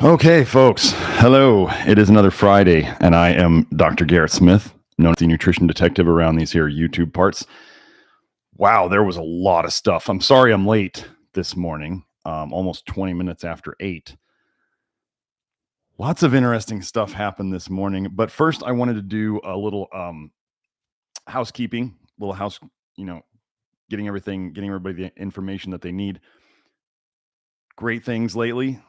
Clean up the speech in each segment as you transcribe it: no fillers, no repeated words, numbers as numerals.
Okay, folks. Hello. It is another Friday, and I am Dr. Garrett Smith, known as the nutrition detective around these here YouTube parts. Wow, there was a lot of stuff. I'm sorry I'm late this morning, almost 20 minutes after 8. Lots of interesting stuff happened this morning, but first I wanted to do a little housekeeping, getting everybody the information that they need. Great things lately.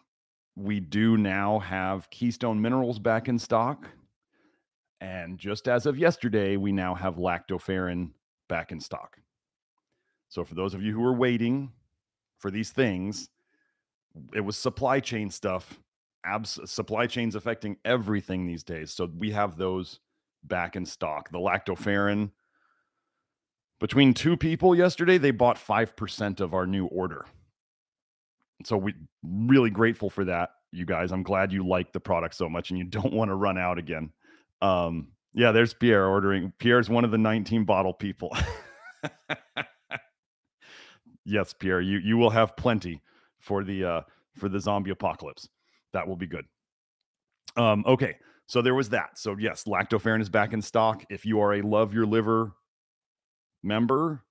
We do now have Keystone Minerals back in stock. And just as of yesterday, we now have lactoferrin back in stock. So for those of you who are waiting for these things, it was supply chain stuff. Supply chains affecting everything these days. So we have those back in stock. The lactoferrin, between two people yesterday, they bought 5% of our new order. So we're really grateful for that, you guys. I'm glad you like the product so much and you don't want to run out again. Yeah, there's Pierre ordering. Pierre's one of the 19 bottle people. Yes, Pierre, you will have plenty for the zombie apocalypse. That will be good. Okay, so there was that. So yes, lactoferrin is back in stock. If you are a Love Your Liver member,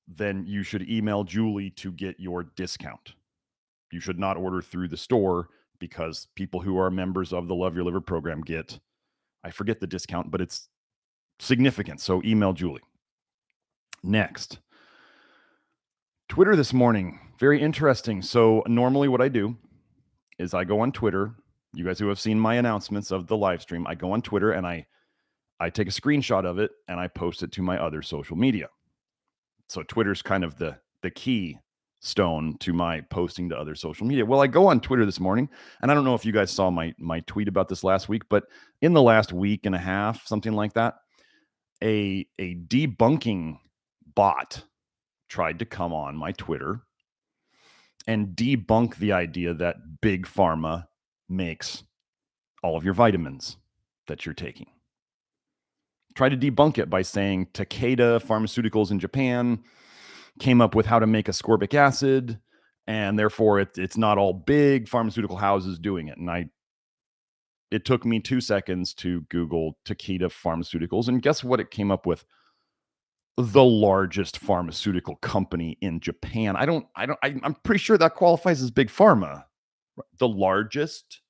then you should email Julie to get your discount. You should not order through the store because people who are members of the Love Your Liver program get, I forget the discount, but it's significant. So email Julie. Next, Twitter this morning. Very interesting. So normally what I do is I go on Twitter. You guys who have seen my announcements of the live stream, I go on Twitter and I take a screenshot of it and I post it to my other social media. So Twitter's kind of the key stone to my posting to other social media. Well, I go on Twitter this morning, and I don't know if you guys saw my tweet about this last week, but in the last week and a half, something like that, a debunking bot tried to come on my Twitter and debunk the idea that Big Pharma makes all of your vitamins that you're taking. Try to debunk it by saying Takeda Pharmaceuticals in Japan came up with how to make ascorbic acid, and therefore it's not all big pharmaceutical houses doing it. And it took me 2 seconds to Google Takeda Pharmaceuticals, and guess what it came up with? The largest pharmaceutical company in Japan. I'm pretty sure that qualifies as big pharma. The largest,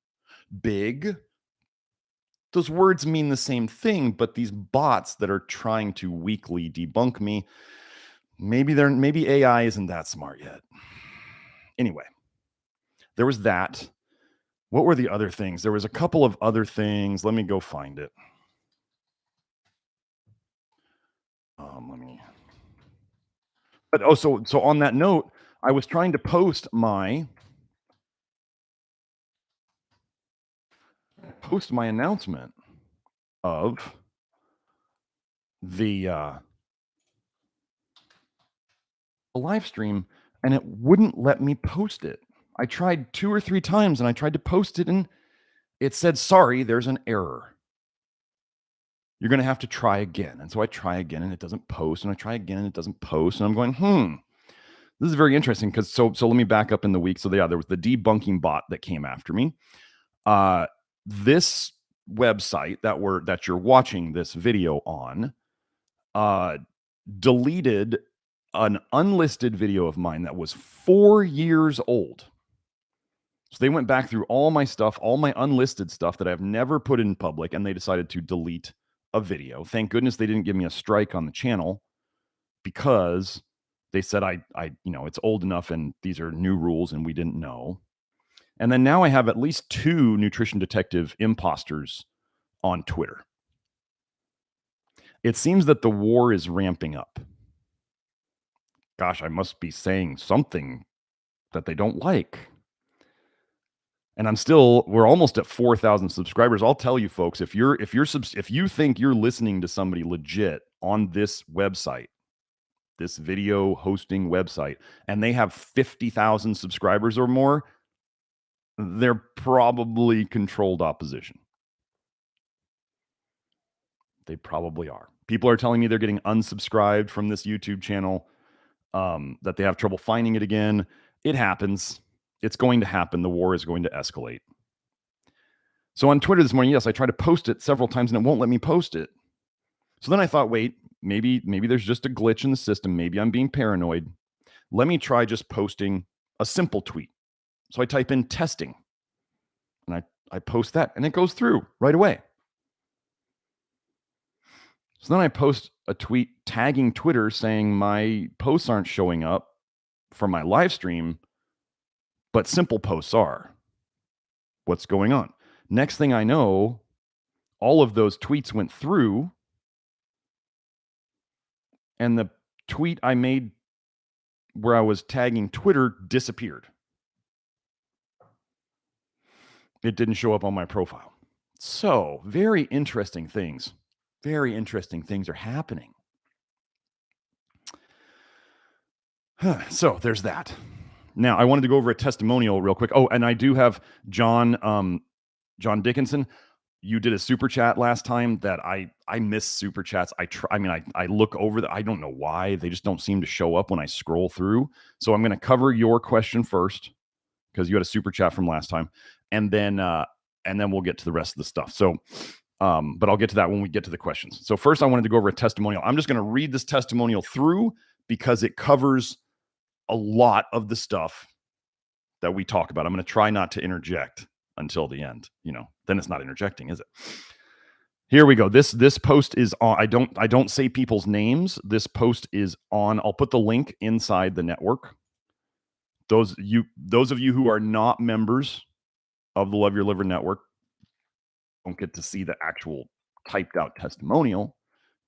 big. Those words mean the same thing, but these bots that are trying to weakly debunk me, maybe AI isn't that smart yet. Anyway, there was that. What were the other things? There was a couple of other things. Let me go find it. So on that note, I was trying to post my announcement of the live stream, and it wouldn't let me post it. I tried 2 or 3 times, and I tried to post it, and it said, sorry, there's an error. You're going to have to try again. And so I try again, and it doesn't post, and I try again, and it doesn't post, and I'm going, this is very interesting, because so let me back up in the week. So there was the debunking bot that came after me. This website that you're watching this video on deleted an unlisted video of mine that was 4 years old. So they went back through all my stuff, all my unlisted stuff that I've never put in public, and they decided to delete a video. Thank goodness they didn't give me a strike on the channel, because they said it's old enough and these are new rules and we didn't know. And then now I have at least 2 nutrition detective imposters on Twitter. It seems that the war is ramping up. Gosh, I must be saying something that they don't like. And we're almost at 4,000 subscribers. I'll tell you folks, if you think you're listening to somebody legit on this website, this video hosting website, and they have 50,000 subscribers or more, they're probably controlled opposition. They probably are. People are telling me they're getting unsubscribed from this YouTube channel, that they have trouble finding it again. It happens. It's going to happen. The war is going to escalate. So on Twitter this morning, yes, I tried to post it several times and it won't let me post it. So then I thought, wait, maybe there's just a glitch in the system. Maybe I'm being paranoid. Let me try just posting a simple tweet. So I type in testing and I post that and it goes through right away. So then I post a tweet tagging Twitter saying my posts aren't showing up for my live stream, but simple posts are. What's going on? Next thing I know, all of those tweets went through and the tweet I made where I was tagging Twitter disappeared. It didn't show up on my profile. So, very interesting things are happening. So, there's that. Now, I wanted to go over a testimonial real quick. Oh, and I do have John Dickinson. You did a super chat last time that I miss super chats. I look over I don't know why they just don't seem to show up when I scroll through. So I'm going to cover your question first because you had a super chat from last time, and then we'll get to the rest of the stuff. So, but I'll get to that when we get to the questions. So first, I wanted to go over a testimonial. I'm just going to read this testimonial through because it covers a lot of the stuff that we talk about. I'm going to try not to interject until the end, then it's not interjecting, is it? Here we go. This post is on. I don't say people's names. This post is on. I'll put the link inside the network. Those of you who are not members of the Love Your Liver network don't get to see the actual typed out testimonial,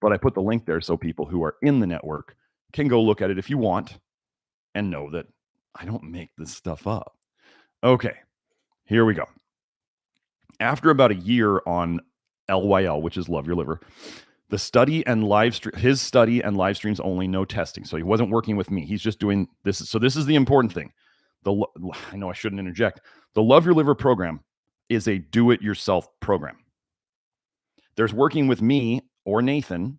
but I put the link there so people who are in the network can go look at it if you want and know that I don't make this stuff up. Okay, here we go. After about a year on LYL, which is Love Your Liver, his study and live streams only, no testing. So he wasn't working with me. He's just doing this. So this is the important thing. I know I shouldn't interject. The Love Your Liver program is a do-it-yourself program. There's working with me or Nathan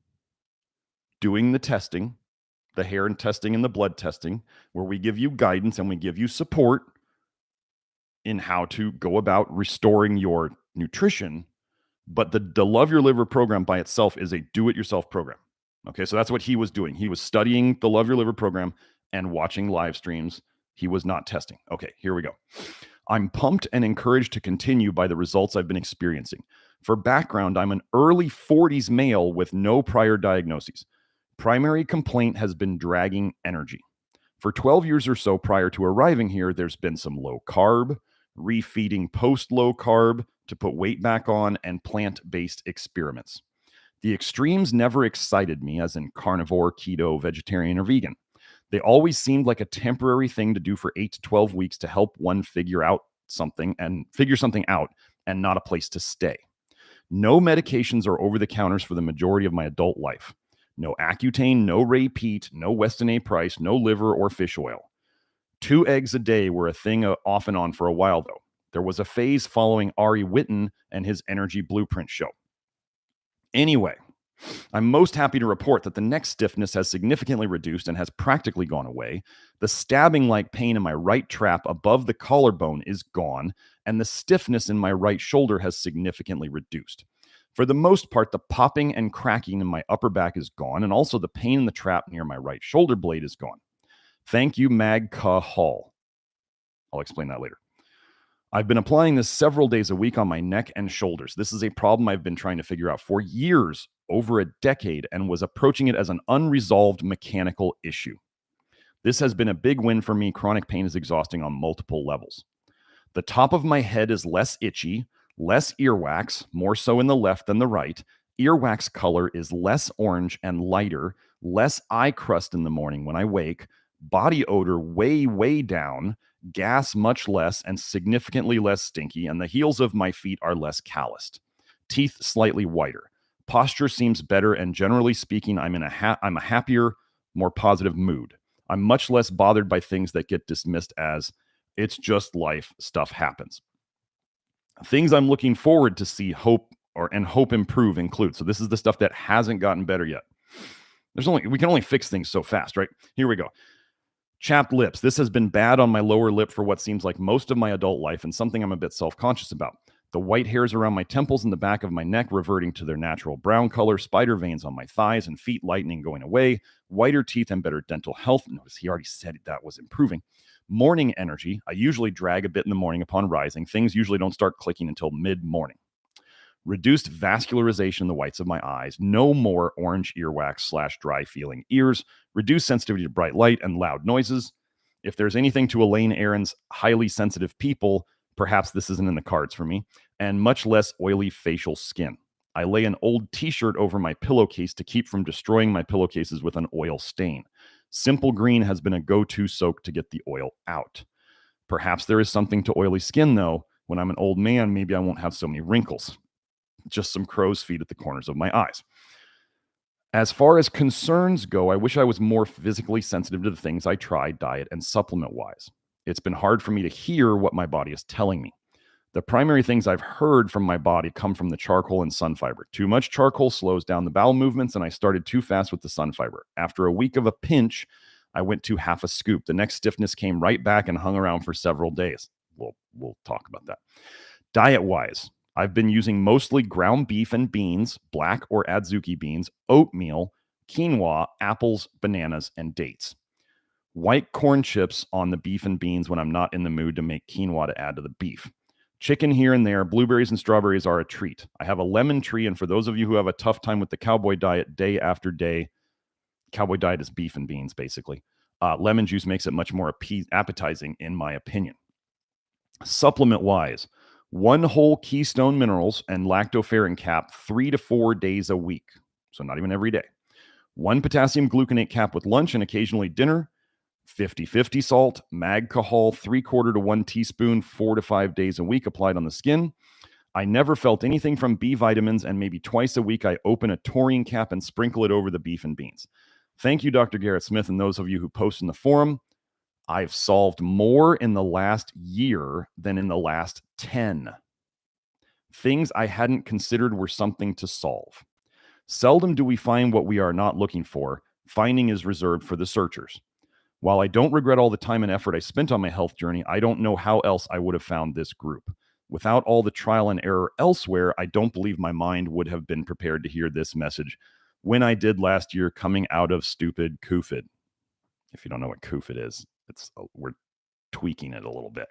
doing the testing, the hair and testing and the blood testing, where we give you guidance and we give you support in how to go about restoring your nutrition. But the Love Your Liver program by itself is a do-it-yourself program. Okay, so that's what he was doing. He was studying the Love Your Liver program and watching live streams. He was not testing. Okay, here we go. I'm pumped and encouraged to continue by the results I've been experiencing. For background, I'm an early 40s male with no prior diagnoses. Primary complaint has been dragging energy. For 12 years or so prior to arriving here, there's been some low carb, refeeding post-low carb to put weight back on, and plant-based experiments. The extremes never excited me, as in carnivore, keto, vegetarian, or vegan. They always seemed like a temporary thing to do for 8 to 12 weeks to help one figure something out and not a place to stay. No medications or over-the-counters for the majority of my adult life. No Accutane, no Ray Peat, no Weston A. Price, no liver or fish oil. 2 eggs a day were a thing off and on for a while, though. There was a phase following Ari Whitten and his Energy Blueprint show. Anyway, I'm most happy to report that the neck stiffness has significantly reduced and has practically gone away. The stabbing-like pain in my right trap above the collarbone is gone, and the stiffness in my right shoulder has significantly reduced. For the most part, the popping and cracking in my upper back is gone, and also the pain in the trap near my right shoulder blade is gone. Thank you, Magka Hall. I'll explain that later. I've been applying this several days a week on my neck and shoulders. This is a problem I've been trying to figure out for years, over a decade, and was approaching it as an unresolved mechanical issue. This has been a big win for me. Chronic pain is exhausting on multiple levels. The top of my head is less itchy, less earwax, more so in the left than the right. Earwax color is less orange and lighter, less eye crust in the morning when I wake, body odor way, way down, gas much less and significantly less stinky, and the heels of my feet are less calloused. Teeth slightly whiter. Posture seems better, and generally speaking, I'm a happier, more positive mood. I'm much less bothered by things that get dismissed as, it's just life, stuff happens. Things I'm looking forward to see hope improve include. So this is the stuff that hasn't gotten better yet. We can only fix things so fast, right? Here we go. Chapped lips. This has been bad on my lower lip for what seems like most of my adult life and something I'm a bit self-conscious about. The white hairs around my temples and the back of my neck reverting to their natural brown color, spider veins on my thighs and feet lightening going away, whiter teeth and better dental health. Notice he already said that was improving. Morning energy. I usually drag a bit in the morning upon rising. Things usually don't start clicking until mid-morning. Reduced vascularization in the whites of my eyes. No more orange earwax / dry feeling ears. Reduced sensitivity to bright light and loud noises. If there's anything to Elaine Aron's highly sensitive people, perhaps this isn't in the cards for me, and much less oily facial skin. I lay an old t-shirt over my pillowcase to keep from destroying my pillowcases with an oil stain. Simple Green has been a go-to soak to get the oil out. Perhaps there is something to oily skin, though. When I'm an old man, maybe I won't have so many wrinkles. Just some crow's feet at the corners of my eyes. As far as concerns go, I wish I was more physically sensitive to the things I try diet and supplement-wise. It's been hard for me to hear what my body is telling me. The primary things I've heard from my body come from the charcoal and sun fiber. Too much charcoal slows down the bowel movements, and I started too fast with the sun fiber. After a week of a pinch, I went to half a scoop. The next stiffness came right back and hung around for several days. We'll talk about that. Diet-wise, I've been using mostly ground beef and beans, black or adzuki beans, oatmeal, quinoa, apples, bananas, and dates. White corn chips on the beef and beans when I'm not in the mood to make quinoa to add to the beef. Chicken here and there. Blueberries and strawberries are a treat. I have a lemon tree, and for those of you who have a tough time with the cowboy diet day after day, cowboy diet is beef and beans, basically. Lemon juice makes it much more appetizing, in my opinion. Supplement-wise, 1 whole Keystone Minerals and lactoferrin cap 3 to 4 days a week, so not even every day. 1 potassium gluconate cap with lunch and occasionally dinner. 50-50 salt, Magcahol 3/4 to 1 teaspoon, 4 to 5 days a week applied on the skin. I never felt anything from B vitamins, and maybe twice a week I open a taurine cap and sprinkle it over the beef and beans. Thank you, Dr. Garrett Smith, and those of you who post in the forum. I've solved more in the last year than in the last 10. Things I hadn't considered were something to solve. Seldom do we find what we are not looking for. Finding is reserved for the searchers. While I don't regret all the time and effort I spent on my health journey, I don't know how else I would have found this group. Without all the trial and error elsewhere, I don't believe my mind would have been prepared to hear this message when I did last year coming out of stupid COVID. If you don't know what COVID is, we're tweaking it a little bit.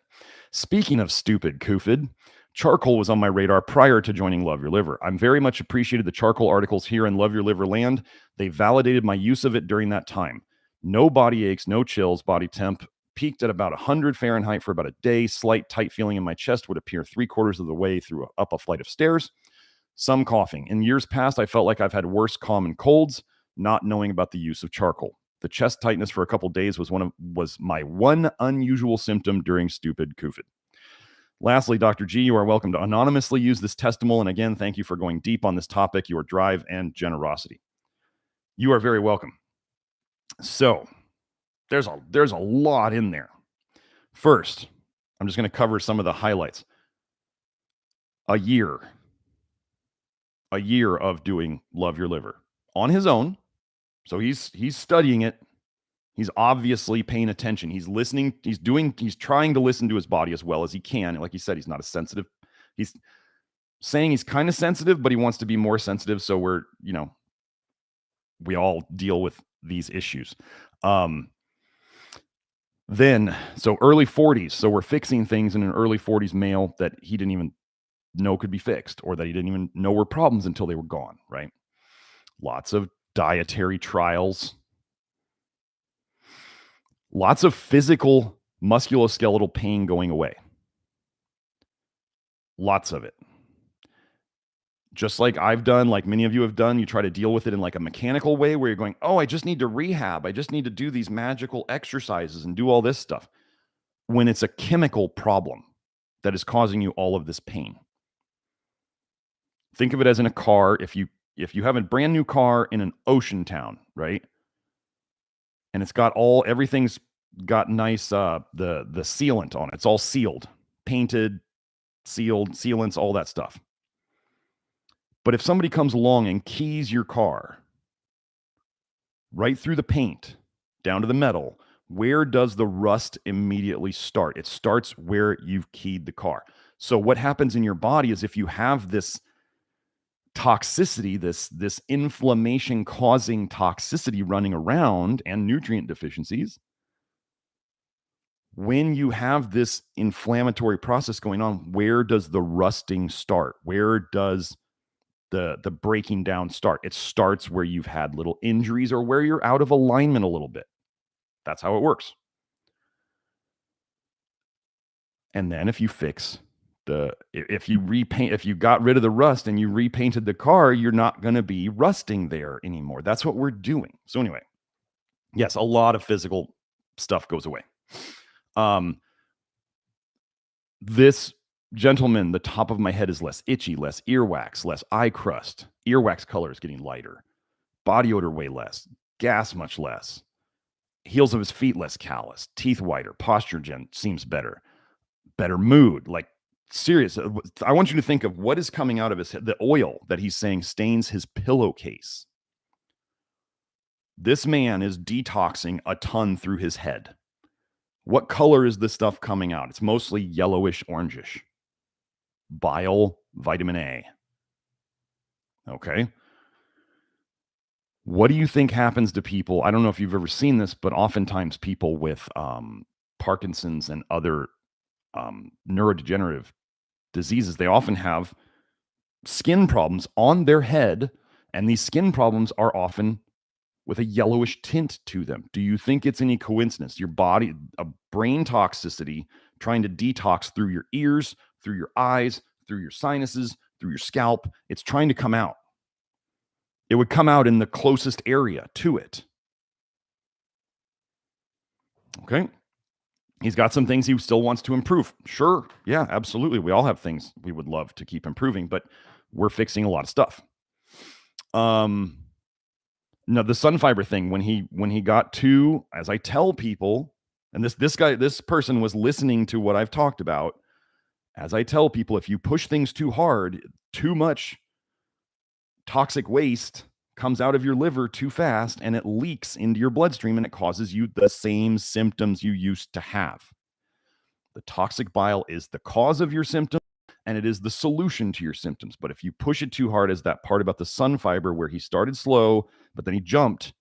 Speaking of stupid COVID, charcoal was on my radar prior to joining Love Your Liver. I'm very much appreciated the charcoal articles here in Love Your Liver land. They validated my use of it during that time. No body aches, no chills, body temp peaked at about 100 Fahrenheit for about a day. Slight tight feeling in my chest would appear 3/4 of the way up a flight of stairs. Some coughing. In years past, I felt like I've had worse common colds, not knowing about the use of charcoal. The chest tightness for a couple days was my one unusual symptom during stupid COVID. Lastly, Dr. G, you are welcome to anonymously use this testimonial. And again, thank you for going deep on this topic, your drive and generosity. You are very welcome. So there's a lot in there. First, I'm just going to cover some of the highlights. A year of doing Love Your Liver on his own. So he's studying it. He's obviously paying attention. He's listening. He's trying to listen to his body as well as he can. And like he said, he's not as sensitive. He's saying he's kind of sensitive, but he wants to be more sensitive. So we all deal with these issues. Then, so early 40s. So we're fixing things in an early 40s male that he didn't even know could be fixed, or that he didn't even know were problems until they were gone, right? Lots of dietary trials. Lots of physical musculoskeletal pain going away. Lots of it. Just like I've done, like many of you have done, you try to deal with it in like a mechanical way where you're going, oh, I just need to rehab. I just need to do these magical exercises and do all this stuff. When it's a chemical problem that is causing you all of this pain. Think of it as in a car. If you have a brand new car in an ocean town, right? And it's got everything's got nice, the sealant on it. It's all sealed, painted, sealed, sealants, all that stuff. But if somebody comes along and keys your car right through the paint, down to the metal, where does the rust immediately start? It starts where you've keyed the car. So what happens in your body is if you have this toxicity, this inflammation causing toxicity running around and nutrient deficiencies, when you have this inflammatory process going on, where does the rusting start? Where does the breaking down start? It starts where you've had little injuries or where you're out of alignment a little bit. That's how it works. And then if you fix if you got rid of the rust and you repainted the car, you're not going to be rusting there anymore. That's what we're doing. So anyway, yes, a lot of physical stuff goes away. This gentleman, the top of my head is less itchy, less earwax, less eye crust. Earwax color is getting lighter. Body odor way less. Gas much less. Heels of his feet less callous. Teeth whiter. Posture seems better. Better mood. Like, serious. I want you to think of what is coming out of his head. The oil that he's saying stains his pillowcase. This man is detoxing a ton through his head. What color is this stuff coming out? It's mostly yellowish, orangish. Bile, vitamin A. Okay. What do you think happens to people? I don't know if you've ever seen this, but oftentimes people with Parkinson's and other neurodegenerative diseases, they often have skin problems on their head, and these skin problems are often with a yellowish tint to them. Do you think it's any coincidence? Your body, a brain toxicity, trying to detox through your ears, through your eyes, through your sinuses, through your scalp. It's trying to come out. It would come out in the closest area to it. Okay. He's got some things he still wants to improve. Sure. Yeah, absolutely. We all have things we would love to keep improving, but we're fixing a lot of stuff. No, the sun fiber thing, when he got to, as I tell people, and this person was listening to what I've talked about, as I tell people, if you push things too hard, too much toxic waste comes out of your liver too fast and it leaks into your bloodstream and it causes you the same symptoms you used to have. The toxic bile is the cause of your symptoms and it is the solution to your symptoms. But if you push it too hard, as that part about the sun fiber where he started slow, but then he jumped,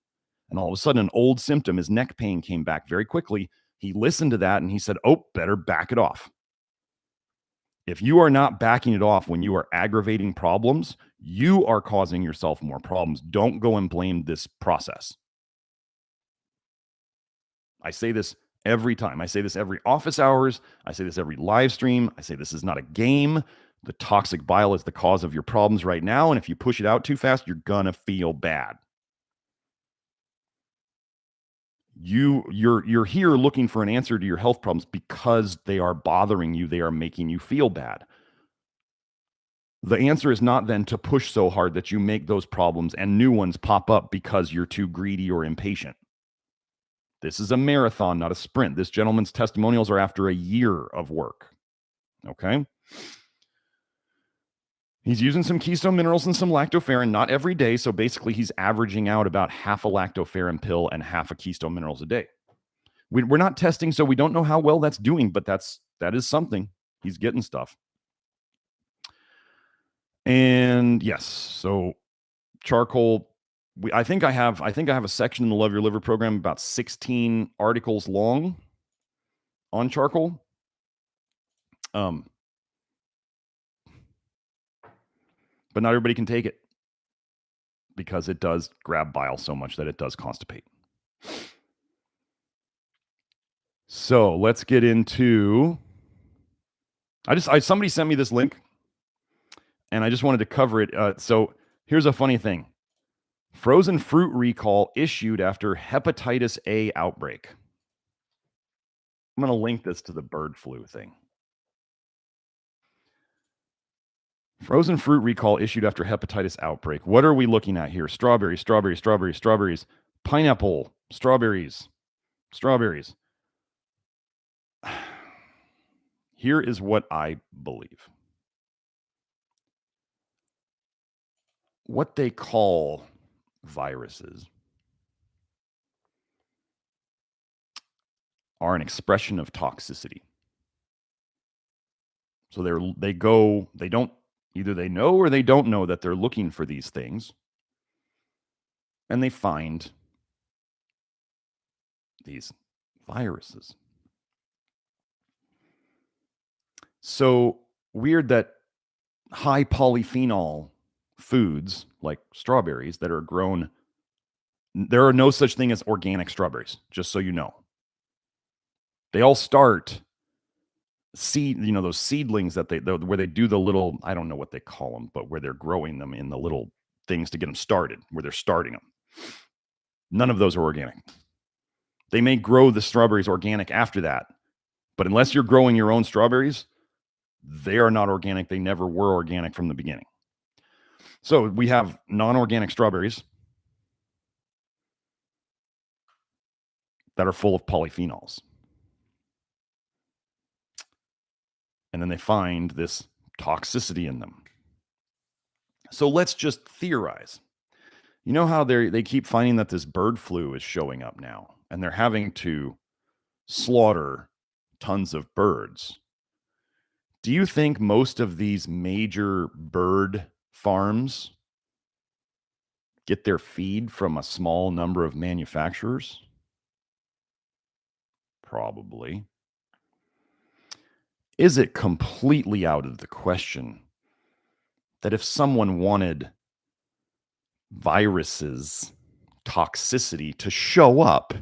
and all of a sudden an old symptom, his neck pain, came back very quickly. He listened to that and he said, oh, better back it off. If you are not backing it off when you are aggravating problems, you are causing yourself more problems. Don't go and blame this process. I say this every time. I say this every office hours. I say this every live stream. I say this is not a game. The toxic bile is the cause of your problems right now. And if you push it out too fast, you're going to feel bad. You're here looking for an answer to your health problems because they are bothering you. They are making you feel bad. The answer is not then to push so hard that you make those problems and new ones pop up because you're too greedy or impatient. This is a marathon, not a sprint. This gentleman's testimonials are after a year of work. Okay. He's using some keystone minerals and some lactoferrin, not every day. So basically, he's averaging out about half a lactoferrin pill and half a keystone minerals a day. We're not testing, so we don't know how well that's doing, but that is something. He's getting stuff. And yes, so charcoal. I think I have a section in the Love Your Liver program about 16 articles long on charcoal. But not everybody can take it because it does grab bile so much that it does constipate. So let's get into. Somebody sent me this link, and I just wanted to cover it. So here's a funny thing: frozen fruit recall issued after hepatitis A outbreak. I'm going to link this to the bird flu thing. Frozen fruit recall issued after hepatitis outbreak. What are we looking at here? Strawberries, strawberries, strawberries, strawberries. Pineapple, strawberries, strawberries. Here is what I believe. What they call viruses are an expression of toxicity. So they go, they don't, either they know or they don't know that they're looking for these things. And they find these viruses. So weird that high polyphenol foods like strawberries that are grown, there are no such thing as organic strawberries, just so you know. They all start seed, those seedlings that where they do the little, I don't know what they call them, but where they're growing them in the little things to get them started, where they're starting them. None of those are organic. They may grow the strawberries organic after that, but unless you're growing your own strawberries, they are not organic. They never were organic from the beginning. So we have non-organic strawberries that are full of polyphenols. And then they find this toxicity in them. So let's just theorize. You know how they keep finding that this bird flu is showing up now, and they're having to slaughter tons of birds. Do you think most of these major bird farms get their feed from a small number of manufacturers? Probably. Is it completely out of the question that if someone wanted viruses, toxicity to show up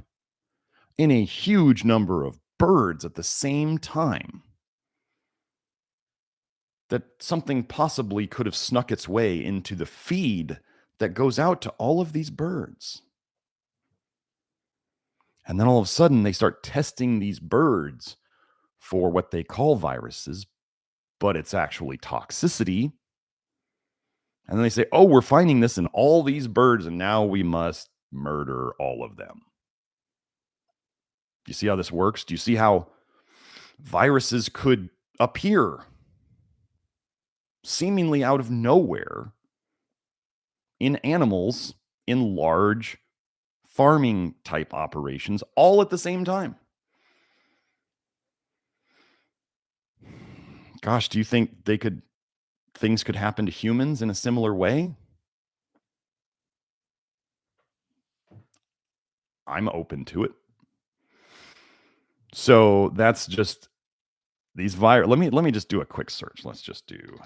in a huge number of birds at the same time, that something possibly could have snuck its way into the feed that goes out to all of these birds? And then all of a sudden they start testing these birds for what they call viruses, but it's actually toxicity. And then they say, oh, we're finding this in all these birds, and now we must murder all of them. Do you see how this works? Do you see how viruses could appear seemingly out of nowhere in animals in large farming type operations all at the same time? Gosh, do you think things could happen to humans in a similar way? I'm open to it. So that's just these virus. Let me just do a quick search. Let's just do.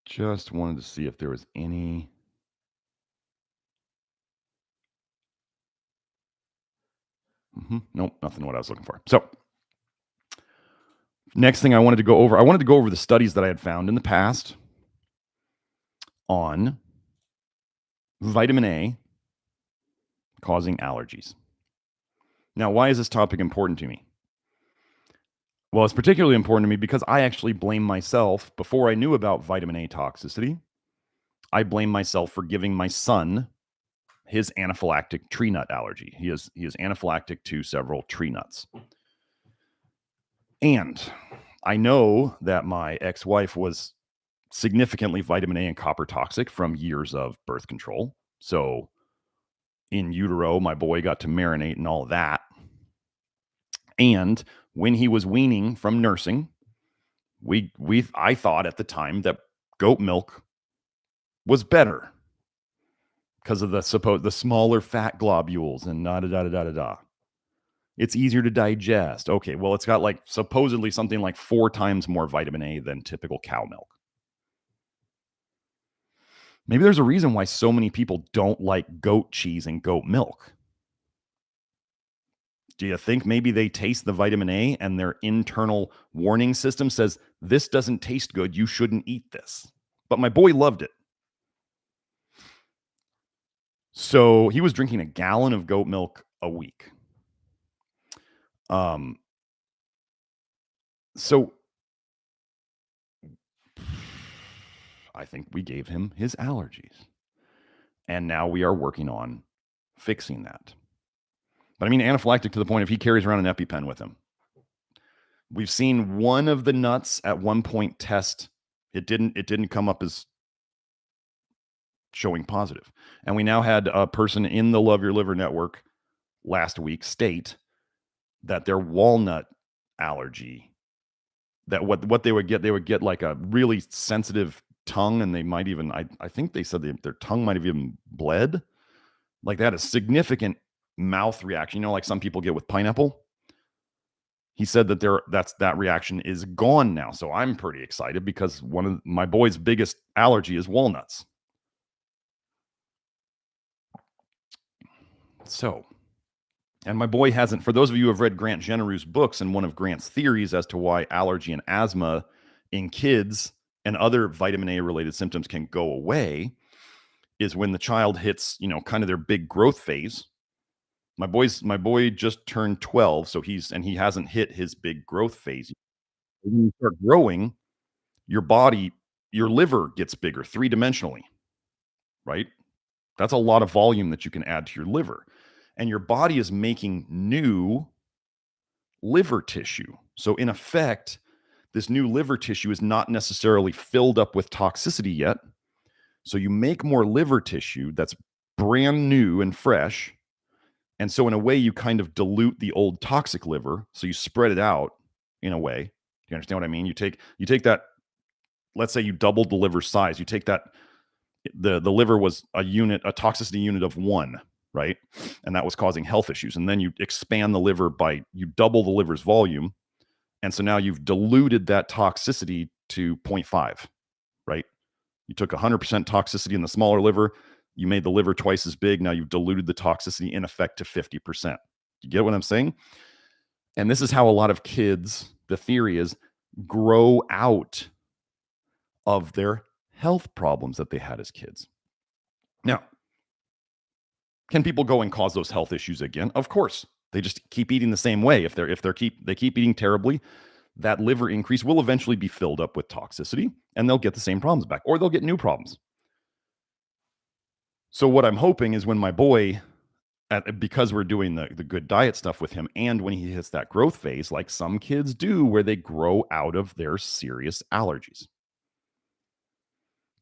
Just wanted to see if there was any. Nope, nothing what I was looking for. So next thing I wanted to go over the studies that I had found in the past on vitamin A causing allergies. Now, why is this topic important to me? Well, it's particularly important to me because I actually blame myself. Before I knew about vitamin A toxicity, I blame myself for giving my son his anaphylactic tree nut allergy. He is anaphylactic to several tree nuts. And I know that my ex-wife was significantly vitamin A and copper toxic from years of birth control. So in utero, my boy got to marinate and all of that. And when he was weaning from nursing, I thought at the time that goat milk was better because of the smaller fat globules and da. It's easier to digest. Okay, well, it's got like supposedly something like 4 times more vitamin A than typical cow milk. Maybe there's a reason why so many people don't like goat cheese and goat milk. Do you think maybe they taste the vitamin A and their internal warning system says, this doesn't taste good, you shouldn't eat this? But my boy loved it. So he was drinking a gallon of goat milk a week. So I think we gave him his allergies. And now we are working on fixing that. But I mean anaphylactic to the point if he carries around an EpiPen with him. We've seen one of the nuts at one point test. It didn't come up as showing positive. And we now had a person in the Love Your Liver network last week state that their walnut allergy, that what they would get like a really sensitive tongue, and they might even, I think they said their tongue might have even bled. Like they had a significant mouth reaction, like some people get with pineapple. He said that that reaction is gone now. So I'm pretty excited because one of my boy's biggest allergy is walnuts. So, and my boy hasn't, for those of you who have read Grant Generou's books, and one of Grant's theories as to why allergy and asthma in kids and other vitamin A related symptoms can go away is when the child hits, kind of their big growth phase. My boy just turned 12, so he hasn't hit his big growth phase. When you start growing, your liver gets bigger 3-dimensionally, right? That's a lot of volume that you can add to your liver. And your body is making new liver tissue. So in effect, this new liver tissue is not necessarily filled up with toxicity yet. So you make more liver tissue that's brand new and fresh. And so in a way, you kind of dilute the old toxic liver. So you spread it out in a way. Do you understand what I mean? You take that, let's say you doubled the liver size. You take that, the liver was a toxicity unit of 1, right? And that was causing health issues. And then you expand the liver you double the liver's volume. And so now you've diluted that toxicity to 0.5, right? You took 100% toxicity in the smaller liver. You made the liver twice as big. Now you've diluted the toxicity in effect to 50%. You get what I'm saying? And this is how a lot of kids, the theory is, grow out of their health problems that they had as kids. Now, can people go and cause those health issues again? Of course. They just keep eating the same way. If they keep eating terribly, that liver increase will eventually be filled up with toxicity, and they'll get the same problems back, or they'll get new problems. So what I'm hoping is when my boy, because we're doing the good diet stuff with him, and when he hits that growth phase, like some kids do, where they grow out of their serious allergies.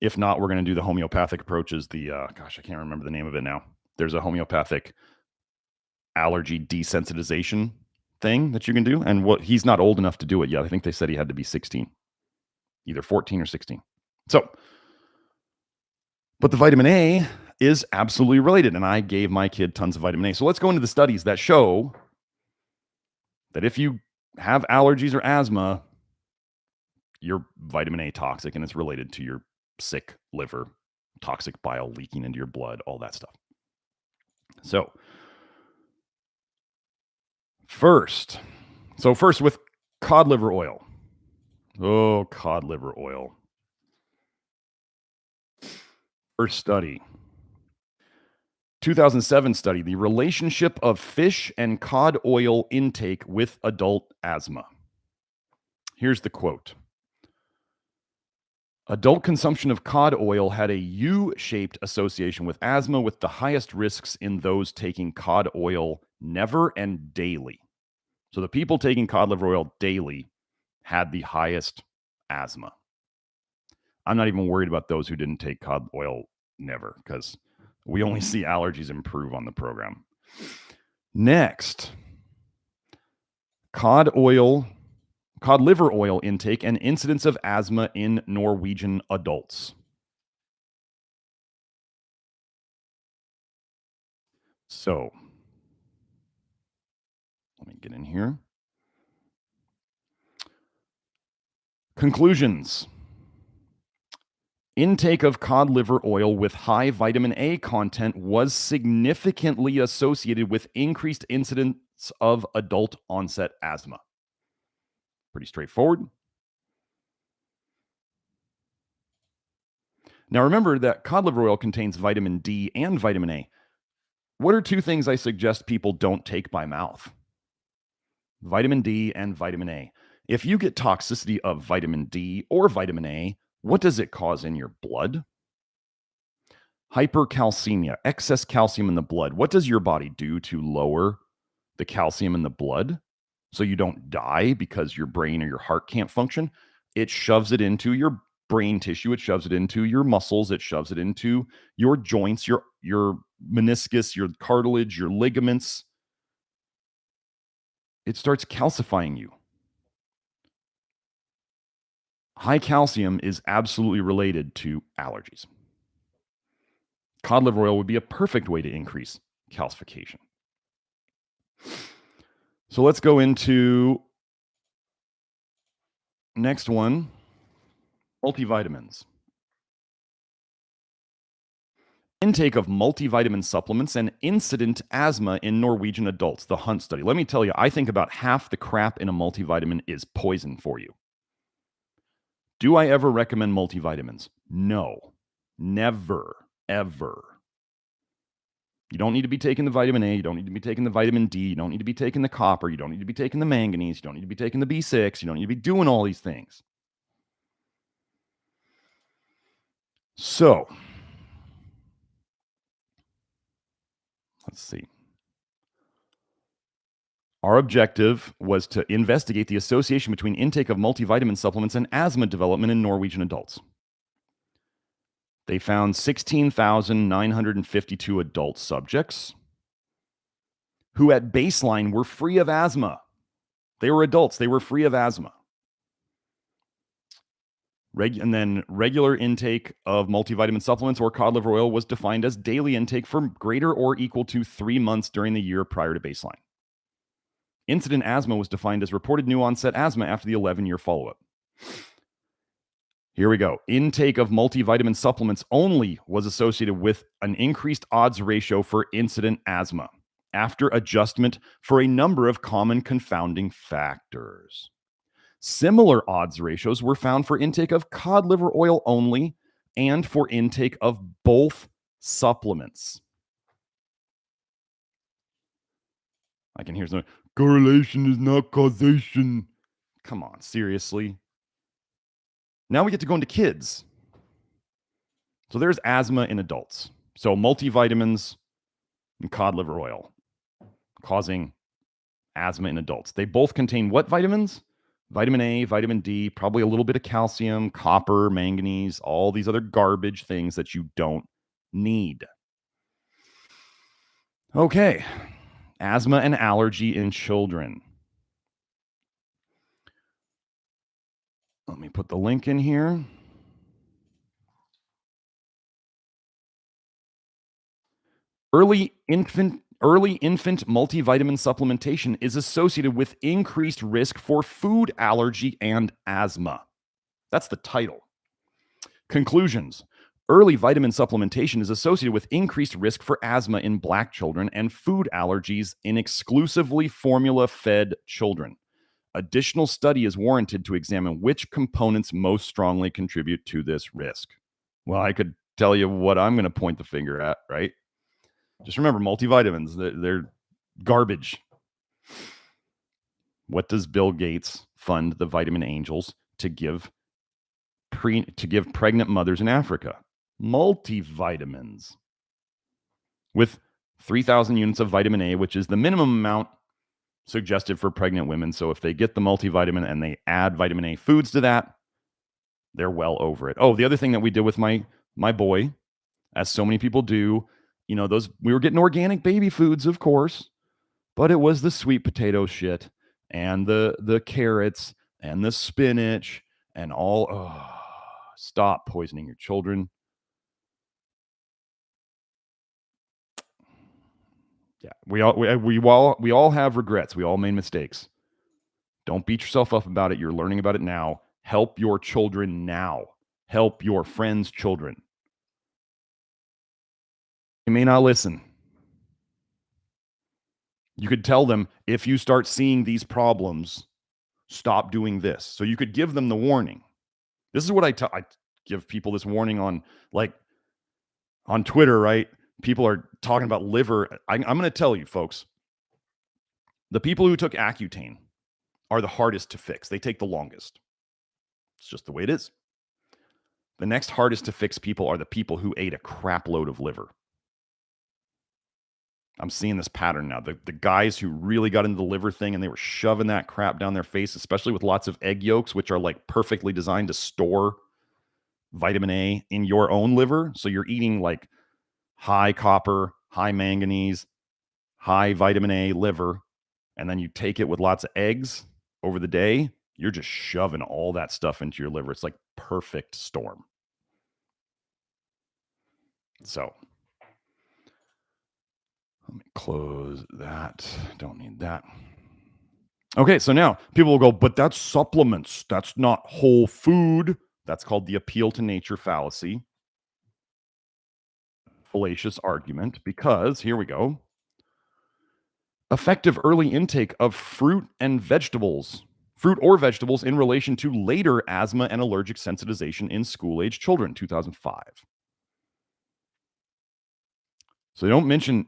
If not, we're going to do the homeopathic approaches. I can't remember the name of it now. There's a homeopathic allergy desensitization thing that you can do. And he's not old enough to do it yet. I think they said he had to be 16, either 14 or 16. So, but the vitamin A is absolutely related. And I gave my kid tons of vitamin A. So let's go into the studies that show that if you have allergies or asthma, you're vitamin A toxic, and it's related to your sick liver, toxic bile leaking into your blood, all that stuff. So first with cod liver oil. Oh, cod liver oil. First study. 2007 study, the relationship of fish and cod oil intake with adult asthma. Here's the quote. Adult consumption of cod oil had a U-shaped association with asthma, with the highest risks in those taking cod oil never and daily. So the people taking cod liver oil daily had the highest asthma. I'm not even worried about those who didn't take cod oil never, because we only see allergies improve on the program. Next, cod liver oil intake and incidence of asthma in Norwegian adults. So, let me get in here. Conclusions. Intake of cod liver oil with high vitamin A content was significantly associated with increased incidence of adult onset asthma. Pretty straightforward. Now remember that cod liver oil contains vitamin D and vitamin A. What are 2 things I suggest people don't take by mouth? Vitamin D and vitamin A. If you get toxicity of vitamin D or vitamin A, what does it cause in your blood? Hypercalcemia, excess calcium in the blood. What does your body do to lower the calcium in the blood so you don't die because your brain or your heart can't function. It shoves it into your brain tissue, it shoves it into your muscles, it shoves it into your joints, your meniscus, your cartilage, your ligaments. It starts calcifying you. High calcium is absolutely related to allergies. Cod liver oil would be a perfect way to increase calcification. So let's go into next one, multivitamins. Intake of multivitamin supplements and incident asthma in Norwegian adults, the Hunt study. Let me tell you, I think about half the crap in a multivitamin is poison for you. Do I ever recommend multivitamins? No, never, ever. You don't need to be taking the vitamin A. You don't need to be taking the vitamin D. You don't need to be taking the copper. You don't need to be taking the manganese. You don't need to be taking the B6. You don't need to be doing all these things. So, let's see. Our objective was to investigate the association between intake of multivitamin supplements and asthma development in Norwegian adults. They found 16,952 adult subjects who at baseline were free of asthma. They were adults. They were free of asthma. And then regular intake of multivitamin supplements or cod liver oil was defined as daily intake for greater or equal to 3 months during the year prior to baseline. Incident asthma was defined as reported new onset asthma after the 11-year follow-up. Here we go. Intake of multivitamin supplements only was associated with an increased odds ratio for incident asthma after adjustment for a number of common confounding factors. Similar odds ratios were found for intake of cod liver oil only and for intake of both supplements. I can hear some correlation is not causation. Come on, seriously. Now we get to go into kids. So there's asthma in adults. So multivitamins and cod liver oil causing asthma in adults. They both contain what vitamins? Vitamin A, vitamin D, probably a little bit of calcium, copper, manganese, all these other garbage things that you don't need. Okay, asthma and allergy in children. Let me put the link in here. Early infant multivitamin supplementation is associated with increased risk for food allergy and asthma. That's the title. Conclusions. Early vitamin supplementation is associated with increased risk for asthma in Black children and food allergies in exclusively formula-fed children. Additional study is warranted to examine which components most strongly contribute to this risk. Well, I could tell you what I'm going to point the finger at, right? Just remember, multivitamins, they're garbage. What does Bill Gates fund the vitamin angels to give pregnant mothers in Africa? Multivitamins. With 3,000 units of vitamin A, which is the minimum amount suggested for pregnant women. So if they get the multivitamin and they add vitamin A foods to that, they're well over it. Oh, the other thing that we did with my boy, as so many people do, you know, we were getting organic baby foods, of course, but it was the sweet potato shit and the carrots and the spinach and all. Oh, stop poisoning your children. Yeah, we all have regrets. We all made mistakes. Don't beat yourself up about it. You're learning about it now. Help your children now. Help your friends' children. They may not listen. You could tell them, if you start seeing these problems, stop doing this. So you could give them the warning. This is what I give people this warning on, like, on Twitter, right? People are talking about liver. I'm going to tell you, folks, the people who took Accutane are the hardest to fix. They take the longest. It's just the way it is. The next hardest to fix people are the people who ate a crap load of liver. I'm seeing this pattern now. The guys who really got into the liver thing and they were shoving that crap down their face, especially with lots of egg yolks, which are like perfectly designed to store vitamin A in your own liver. So you're eating like high copper, high manganese, high vitamin A liver, and then you take it with lots of eggs over the day. You're just shoving all that stuff into your liver. It's like perfect storm. So let me close that. Don't need that. Okay, so now people will go, but that's supplements. That's not whole food. That's called the appeal to nature fallacy. Fallacious argument, because here we go. Effective early intake of fruit or vegetables in relation to later asthma and allergic sensitization in school-age children, 2005. So they don't mention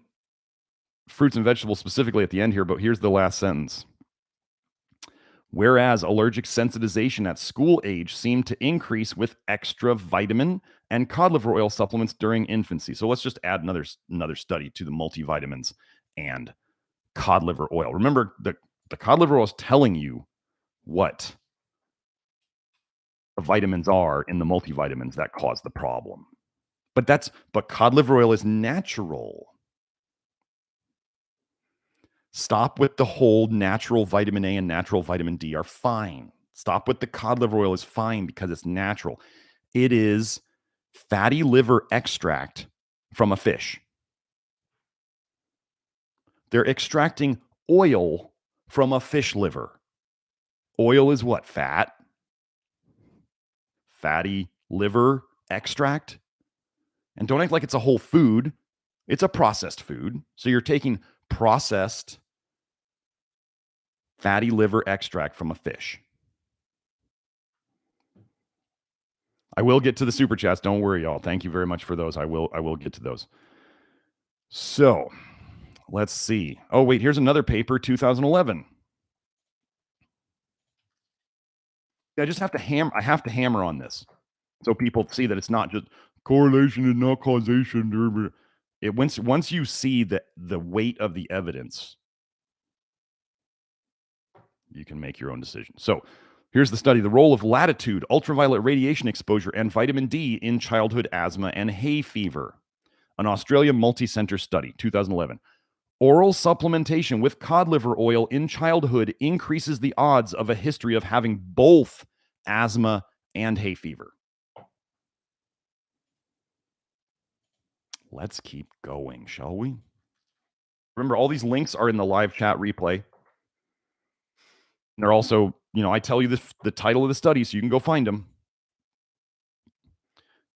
fruits and vegetables specifically at the end here, but here's the last sentence. Whereas allergic sensitization at school age seemed to increase with extra vitamin and cod liver oil supplements during infancy. So let's just add another study to the multivitamins and cod liver oil. Remember, the cod liver oil is telling you what the vitamins are in the multivitamins that cause the problem. But cod liver oil is natural. Stop with the whole natural vitamin A and natural vitamin D are fine. Stop with the cod liver oil is fine because it's natural. It is fatty liver extract from a fish. They're extracting oil from a fish liver. Oil is what? Fat. Fatty liver extract. And don't act like it's a whole food. It's a processed food. So you're taking processed fatty liver extract from a fish. I will get to the super chats. Don't worry, y'all. Thank you very much for those. I will get to those. So let's see. Oh, wait, here's another paper, 2011. I have to hammer on this so people see that it's not just correlation and not causation. Once you see the weight of the evidence, you can make your own decision. So here's the study. The role of latitude, ultraviolet radiation exposure, and vitamin D in childhood asthma and hay fever. An Australian multi-center study, 2011. Oral supplementation with cod liver oil in childhood increases the odds of a history of having both asthma and hay fever. Let's keep going, shall we? Remember, all these links are in the live chat replay. And they're also, I tell you the title of the study so you can go find them.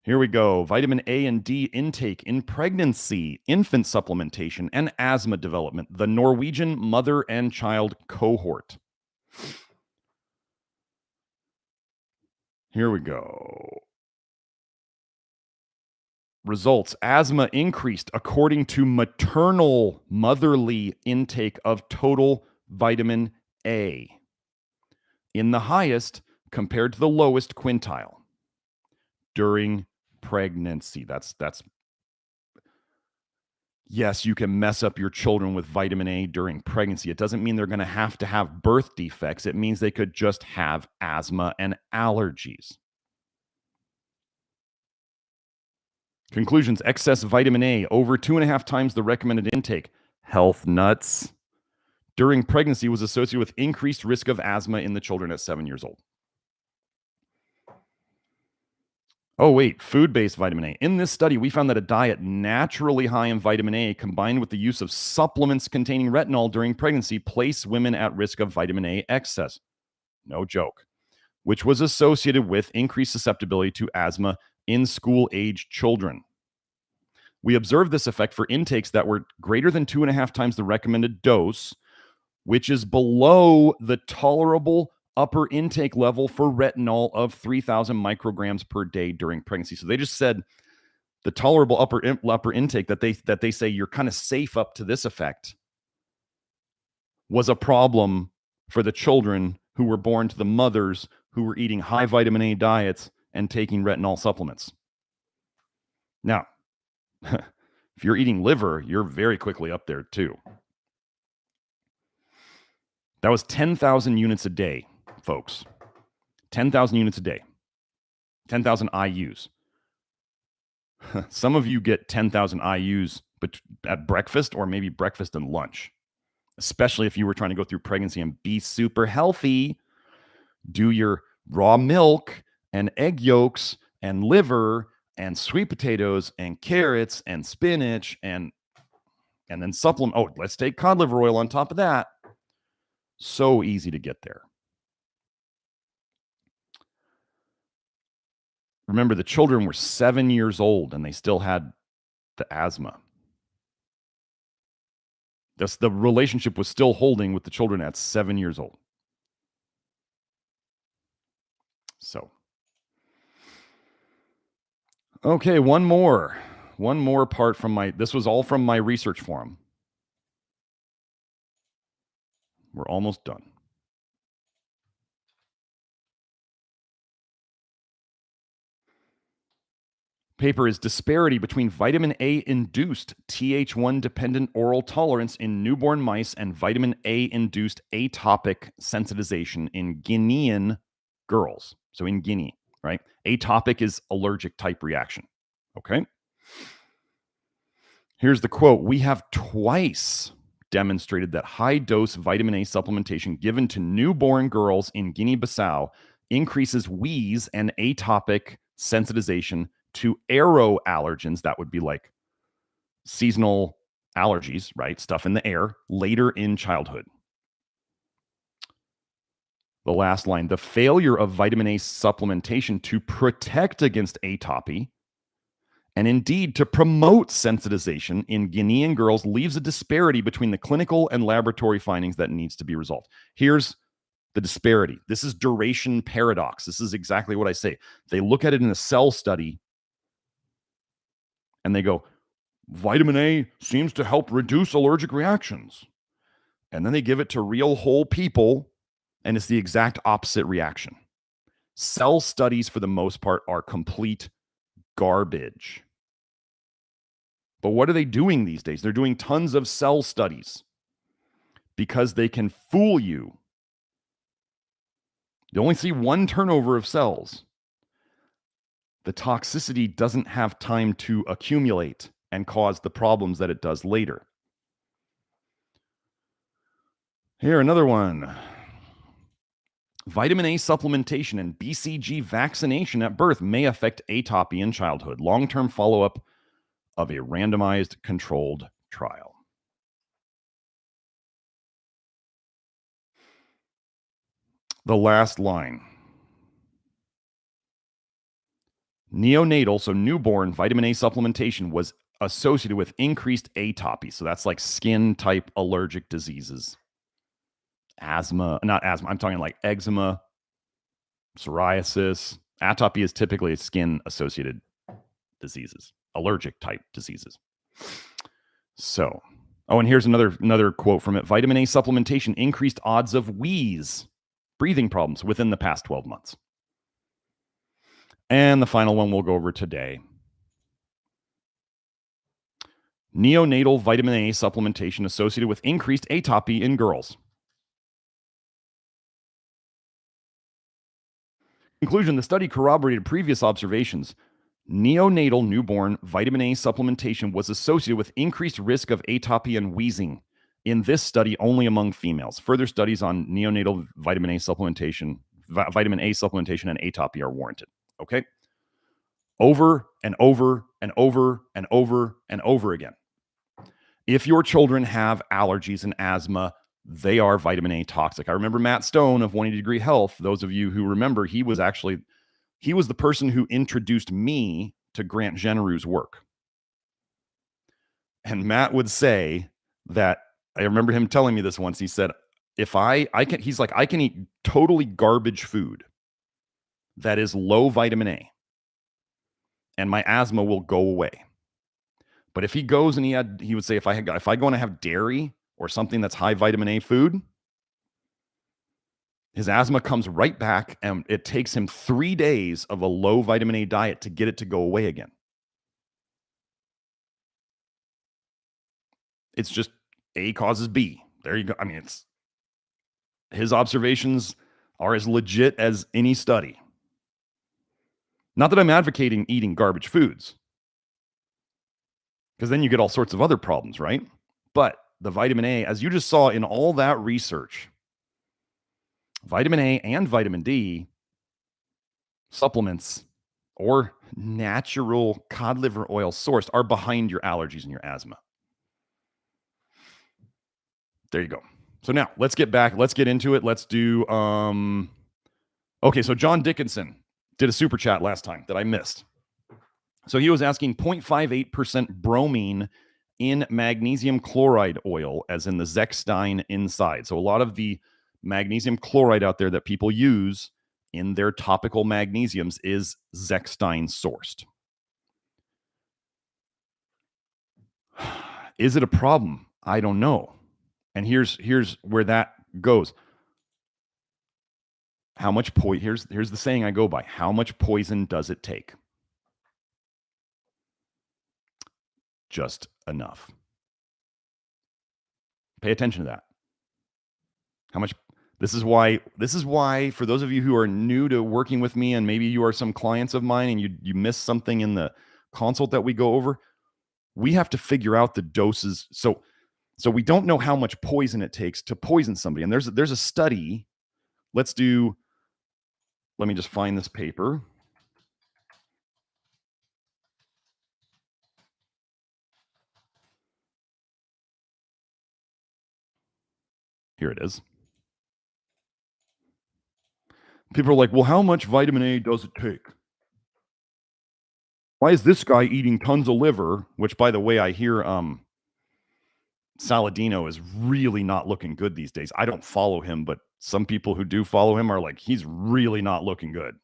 Here we go. Vitamin A and D intake in pregnancy, infant supplementation, and asthma development. The Norwegian mother and child cohort. Here we go. Results. Asthma increased according to maternal motherly intake of total vitamin A in the highest compared to the lowest quintile during pregnancy. That's yes, you can mess up your children with vitamin A during pregnancy. It doesn't mean they're going to have birth defects. It means they could just have asthma and allergies. Conclusions. Excess vitamin A over 2.5 times the recommended intake. Health nuts. During pregnancy was associated with increased risk of asthma in the children at 7 years old. Oh, wait, food-based vitamin A. In this study, we found that a diet naturally high in vitamin A combined with the use of supplements containing retinol during pregnancy place women at risk of vitamin A excess. No joke. Which was associated with increased susceptibility to asthma in school-age children. We observed this effect for intakes that were greater than 2.5 times the recommended dose, which is below the tolerable upper intake level for retinol of 3,000 micrograms per day during pregnancy. So they just said the tolerable upper intake that they say you're kind of safe up to this effect was a problem for the children who were born to the mothers who were eating high vitamin A diets and taking retinol supplements. Now, If you're eating liver, you're very quickly up there too. That was 10,000 units a day, folks. 10,000 units a day. 10,000 IUs. Some of you get 10,000 IUs at breakfast or maybe breakfast and lunch, especially if you were trying to go through pregnancy and be super healthy. Do your raw milk and egg yolks and liver and sweet potatoes and carrots and spinach and then supplement. Oh, let's take cod liver oil on top of that. So easy to get there. Remember, the children were 7 years old and they still had the asthma. The relationship was still holding with the children at 7 years old. So, okay, one more part from this was all from my research forum. We're almost done. Paper is disparity between vitamin A-induced Th1-dependent oral tolerance in newborn mice and vitamin A-induced atopic sensitization in Guinean girls. So in Guinea, right? Atopic is allergic type reaction. Okay. Here's the quote. We have twice demonstrated that high-dose vitamin A supplementation given to newborn girls in Guinea-Bissau increases wheeze and atopic sensitization to aeroallergens, that would be like seasonal allergies, right? Stuff in the air, later in childhood. The last line, the failure of vitamin A supplementation to protect against atopy and indeed to promote sensitization in Guinean girls leaves a disparity between the clinical and laboratory findings that needs to be resolved. Here's the disparity. This is duration paradox. This is exactly what I say. They look at it in a cell study and they go, vitamin A seems to help reduce allergic reactions. And then they give it to real whole people, and it's the exact opposite reaction. Cell studies, for the most part, are complete garbage. But what are they doing these days? They're doing tons of cell studies because they can fool you. You only see one turnover of cells. The toxicity doesn't have time to accumulate and cause the problems that it does later. Here, another one. Vitamin A supplementation and BCG vaccination at birth may affect atopy in childhood. Long-term follow-up of a randomized controlled trial. The last line. Neonatal, so newborn vitamin A supplementation was associated with increased atopy. So that's like skin type allergic diseases. Asthma, not asthma, I'm talking like eczema, psoriasis. Atopy is typically skin associated diseases, allergic type diseases. So, and here's another quote from it. Vitamin A supplementation increased odds of wheeze, breathing problems within the past 12 months. And the final one we'll go over today. Neonatal vitamin A supplementation associated with increased atopy in girls. Conclusion, the study corroborated previous observations. Neonatal newborn vitamin A supplementation was associated with increased risk of atopy and wheezing. In this study, only among females. Further studies on neonatal vitamin A supplementation and atopy are warranted. Okay? Over and over and over and over and over again. If your children have allergies and asthma, they are vitamin A toxic. I remember Matt Stone of 180 Degree Health. Those of you who remember, he was the person who introduced me to Grant Generou's work. And Matt would say that, I remember him telling me this once. He said, I can eat totally garbage food that is low vitamin A and my asthma will go away. But if he goes and he would say, if I go and I have dairy or something that's high vitamin A food, his asthma comes right back, and it takes him 3 days of a low vitamin A diet to get it to go away again. It's just A causes B. There you go. I mean, his observations are as legit as any study. Not that I'm advocating eating garbage foods, because then you get all sorts of other problems, right? But the vitamin A, as you just saw in all that research, vitamin A and vitamin D supplements or natural cod liver oil sourced are behind your allergies and your asthma. There you go. So now let's get back. Let's get into it. Let's do, okay, so John Dickinson did a super chat last time that I missed. So he was asking 0.58% bromine in magnesium chloride oil, as in the Zechstein inside. So a lot of the magnesium chloride out there that people use in their topical magnesiums is Zechstein sourced. Is it a problem? I don't know. And here's where that goes. How much poison? Here's the saying I go by. How much poison does it take? Just enough. Pay attention to that. How much? This is why for those of you who are new to working with me, and maybe you are some clients of mine and you missed something in the consult that we go over, we have to figure out the doses. So we don't know how much poison it takes to poison somebody. And there's a study. Let me just find this paper. Here it is. People are like, well, how much vitamin A does it take? Why is this guy eating tons of liver? Which, by the way, I hear Saladino is really not looking good these days. I don't follow him, but some people who do follow him are like, he's really not looking good.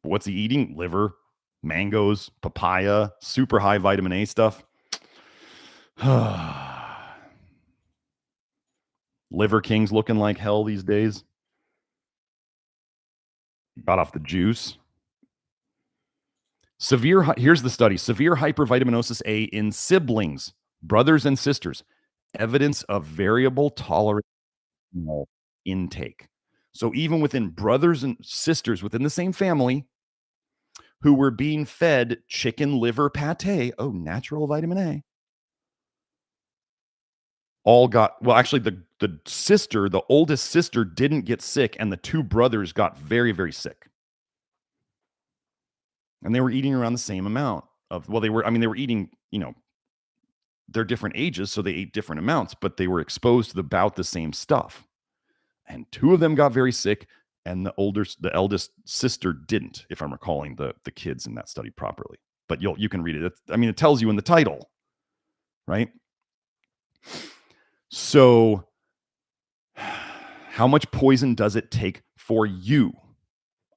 But what's he eating? Liver, mangoes, papaya, super high vitamin A stuff. Liver King's looking like hell these days. Got off the juice. Here's the study. Severe hypervitaminosis A in siblings, brothers and sisters. Evidence of variable tolerance intake. So even within brothers and sisters within the same family who were being fed chicken liver pate, natural vitamin A, all got, well, actually the oldest sister didn't get sick, and the two brothers got very, very sick. And they were eating around the same amount of, they were eating, they're different ages, so they ate different amounts, but they were exposed to about the same stuff. And two of them got very sick, and the eldest sister didn't, if I'm recalling the kids in that study properly. But you can read it. It tells you in the title, right? So how much poison does it take for you?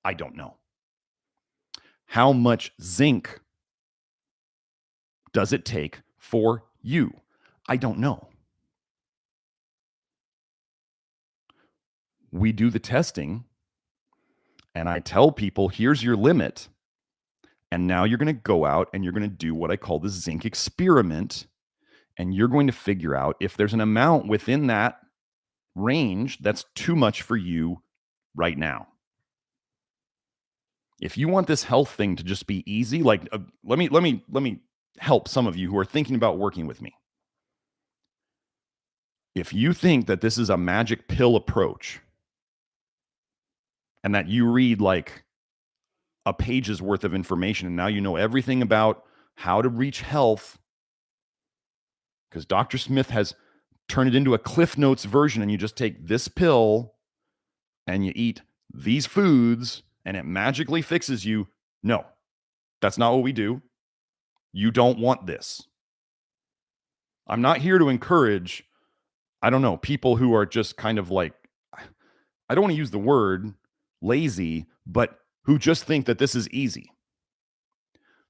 I don't know. How much zinc does it take for you? I don't know. We do the testing, and I tell people, here's your limit. And now you're going to go out and you're going to do what I call the zinc experiment. And you're going to figure out if there's an amount within that range that's too much for you right now. If you want this health thing to just be easy, let me help some of you who are thinking about working with me. If you think that this is a magic pill approach and that you read like a page's worth of information and now you know everything about how to reach health, because Dr. Smith has turned it into a Cliff Notes version, and you just take this pill and you eat these foods and it magically fixes you. No, that's not what we do. You don't want this. I'm not here to encourage, people who are just kind of like, I don't want to use the word lazy, but who just think that this is easy.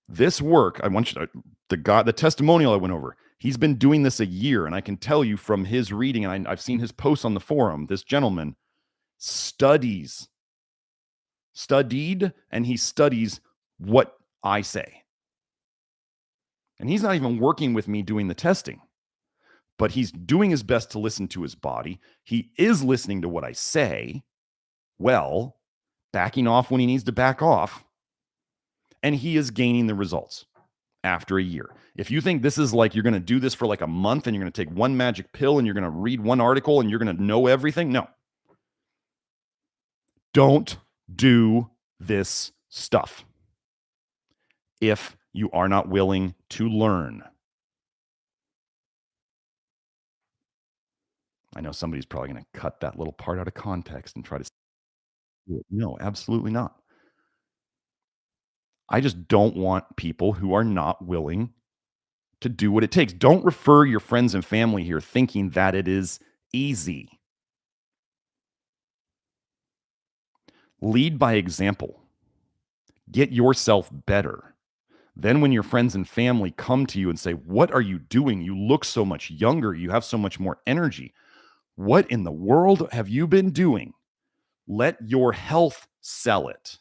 This work, I want you to, the testimonial I went over, he's been doing this a year, and I can tell you from his reading, and I've seen his posts on the forum, this gentleman studied, and he studies what I say. And he's not even working with me doing the testing, but he's doing his best to listen to his body. He is listening to what I say, well, backing off when he needs to back off, and he is gaining the results after a year. If you think this is like you're going to do this for like a month and you're going to take one magic pill and you're going to read one article and you're going to know everything, no. Don't do this stuff if you are not willing to learn. I know somebody's probably going to cut that little part out of context and try to. No, absolutely not. I just don't want people who are not willing to do what it takes. Don't refer your friends and family here thinking that it is easy. Lead by example. Get yourself better. Then when your friends and family come to you and say, "What are you doing? You look so much younger. You have so much more energy. What in the world have you been doing?" Let your health sell it.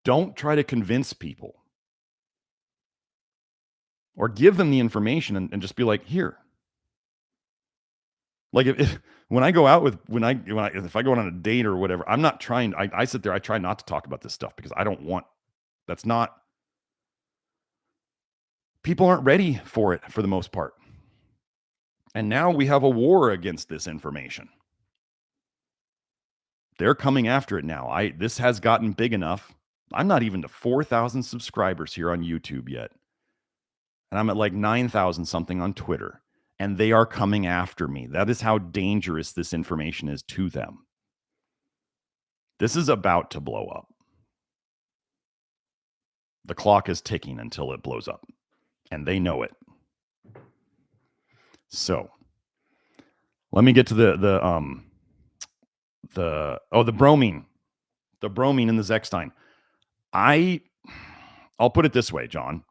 Don't try to convince people. Or give them the information and just be like, "Here." Like if when I go out with if I go on a date or whatever, I'm not trying. I sit there. I try not to talk about this stuff because I don't want. That's not. People aren't ready for it for the most part, and now we have a war against this information. They're coming after it now. This has gotten big enough. I'm not even to 4,000 subscribers here on YouTube yet, and I'm at like 9,000 something on Twitter. And they are coming after me. That is how dangerous this information is to them. This is about to blow up. The clock is ticking until it blows up, and they know it. So, let me get to the bromine, the bromine in the Zechstein. I'll put it this way, John,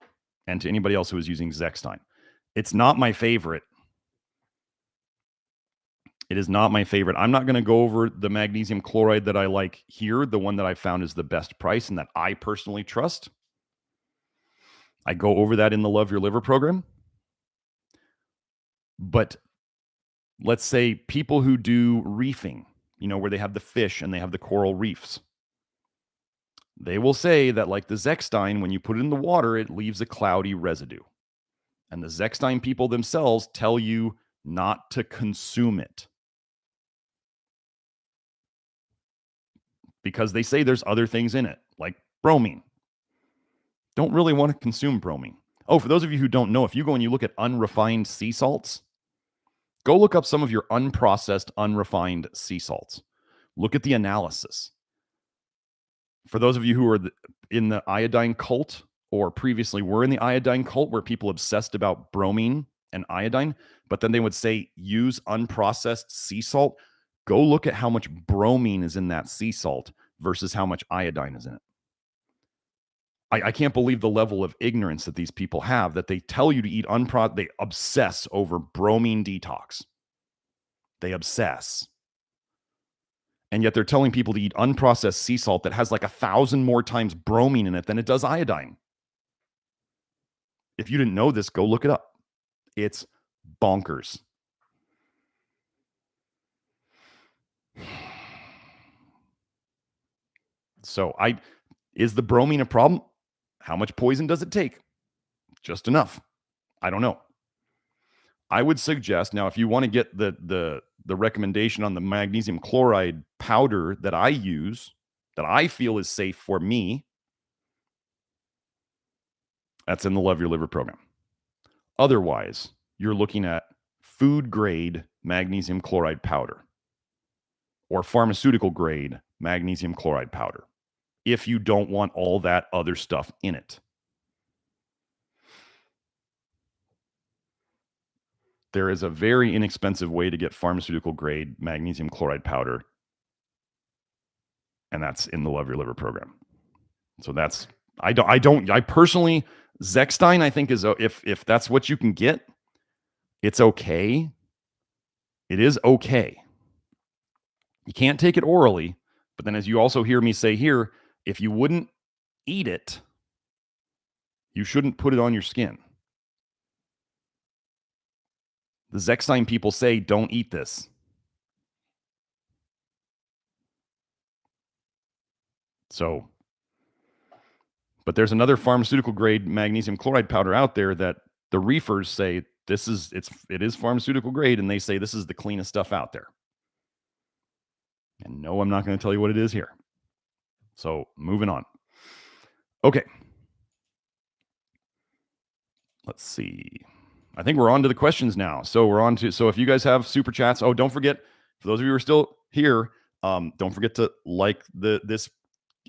and to anybody else who is using Zechstein, it's not my favorite. It is not my favorite. I'm not going to go over the magnesium chloride that I like here, the one that I found is the best price and that I personally trust. I go over that in the Love Your Liver program. But let's say people who do reefing, where they have the fish and they have the coral reefs, they will say that like the Zechstein, when you put it in the water, it leaves a cloudy residue. And the Zechstein people themselves tell you not to consume it, because they say there's other things in it, like bromine. Don't really want to consume bromine. Oh, for those of you who don't know, if you go and you look at unrefined sea salts, go look up some of your unprocessed, unrefined sea salts. Look at the analysis. For those of you who are in the iodine cult or previously were in the iodine cult where people obsessed about bromine and iodine, but then they would say use unprocessed sea salt, go look at how much bromine is in that sea salt versus how much iodine is in it. I can't believe the level of ignorance that these people have, that they tell you to eat they obsess over bromine detox. They obsess. And yet they're telling people to eat unprocessed sea salt that has like 1,000 more times bromine in it than it does iodine. If you didn't know this, go look it up. It's bonkers. So is the bromine a problem? How much poison does it take? Just enough. I don't know. I would suggest now, if you want to get the recommendation on the magnesium chloride powder that I use, that I feel is safe for me, that's in the Love Your Liver program. Otherwise, you're looking at food grade magnesium chloride powder or pharmaceutical grade magnesium chloride powder if you don't want all that other stuff in it. There is a very inexpensive way to get pharmaceutical grade magnesium chloride powder, and that's in the Love Your Liver program. So that's, I personally, Zechstein, I think is, if that's what you can get, it's okay. It is okay. You can't take it orally, but then as you also hear me say here, if you wouldn't eat it, You shouldn't put it on your skin. The Zechstein people say, don't eat this. So, but there's another pharmaceutical grade magnesium chloride powder out there that the reefers say it is pharmaceutical grade, and they say this is the cleanest stuff out there. And no, I'm not going to tell you what it is here. So, moving on. Okay. Let's see. I think we're on to the questions now. So if you guys have super chats, don't forget, for those of you who are still here, don't forget to like this